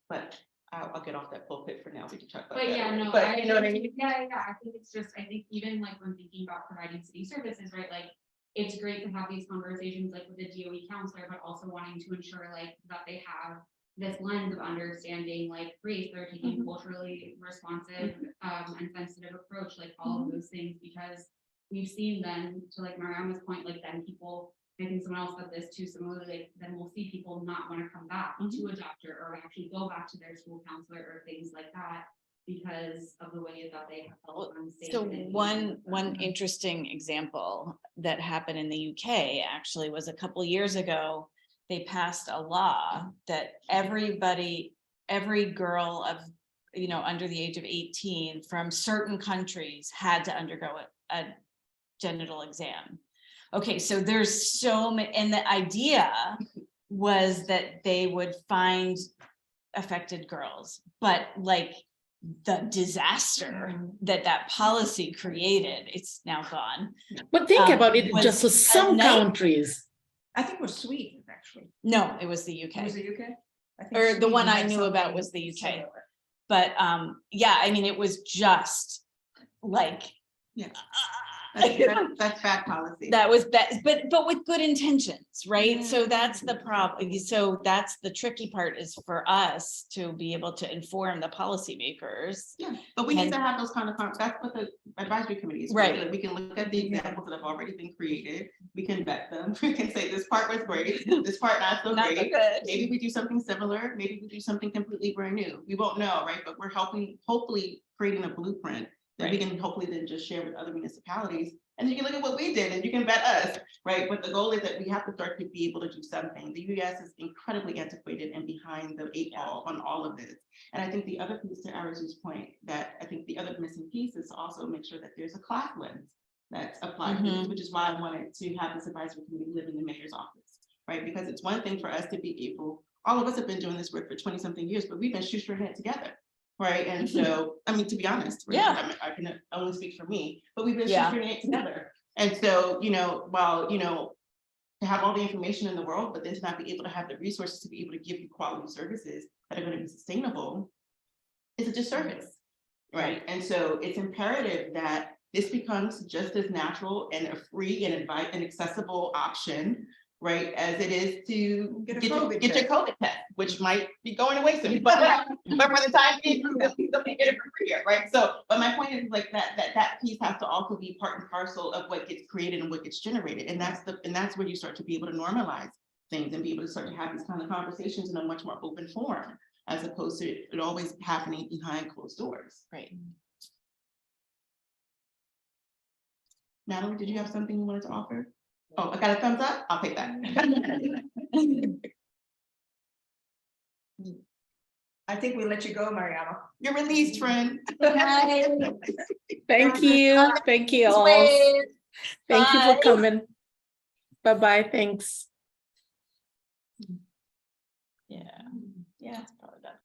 But I'll get off that pulpit for now. We can talk about But that yeah, later. no, But you know what I mean? Yeah, I think it's just, I think even like when thinking about providing city services, right, like. It's great to have these conversations like with the DOE counselor, but also wanting to ensure like that they have. This lens of understanding like race, they're taking culturally responsive and sensitive approach, like all of those things, because. We've seen then, to like Mariama's point, like then people, I think someone else said this too, similarly, like then we'll see people not want to come back to a doctor or actually go back to their school counselor or things like that. Because of the way that they have felt unsafe. So and one interesting example that happened in the UK actually was a couple years ago. They passed a law that every girl of, under the age of 18 from certain countries had to undergo a genital exam. Okay, so there's so many, and the idea was that they would find affected girls, but like the disaster that policy created, it's now gone. But think about it, was just so a some nightmare. countries. I think it was Sweden, actually. No, it was the Was UK, it UK? I think or the one Sweden I had knew about something was the UK. similar. But yeah, I mean, it was just like. That's bad policy. That was bad, but with good intentions, right? So that's the problem. So that's the tricky part, is for us to be able to inform the policymakers. Yeah, but we need And- to have those kind of, that's what the advisory committee is. for, Right. so that we can look at the examples that have already been created, we can vet them, we can say this part was great, this part not so Not so great. good. Maybe we do something similar, maybe we do something completely brand new. We won't know, right? But we're helping, hopefully creating a blueprint that we Right. can hopefully then just share with other municipalities. And you can look at what we did and you can vet us, right? But the goal is that we have to start to be able to do something. The US is incredibly antiquated and behind the 8 ball on all of this. And I think the other piece, to Arizu's point, that I think the other missing piece is to also make sure that there's a class lens that's applied to this, which is why I wanted to have this advisory committee live in the mayor's office, right? Because it's one thing for us to be able, all of us have been doing this work for 20 something years, but we've been shoestring it together. Right, and so, I mean, to be honest, right, Yeah. I can only speak for me, but we've been Yeah. shoestringing it together. And so, while, to have all the information in the world, but then to not be able to have the resources to be able to give you quality services that are going to be sustainable is a disservice, right? And so it's imperative that this becomes just as natural and a free and an accessible option, right, as it is to Get a get COVID your test. COVID test, which might be going away soon, but for the time being, they'll get it for free, right? So, but my point is like that piece has to also be part and parcel of what gets created and what gets generated, and that's where you start to be able to normalize things and be able to start to have these kind of conversations in a much more open forum, as opposed to it always happening behind closed doors. Right. Natalie, did you have something you wanted to offer? Oh, I got a thumbs up? I'll take that. I think we'll let you go, Mariama. You're released, friend. Thank you all. Thank you for Bye. coming. Bye-bye, thanks.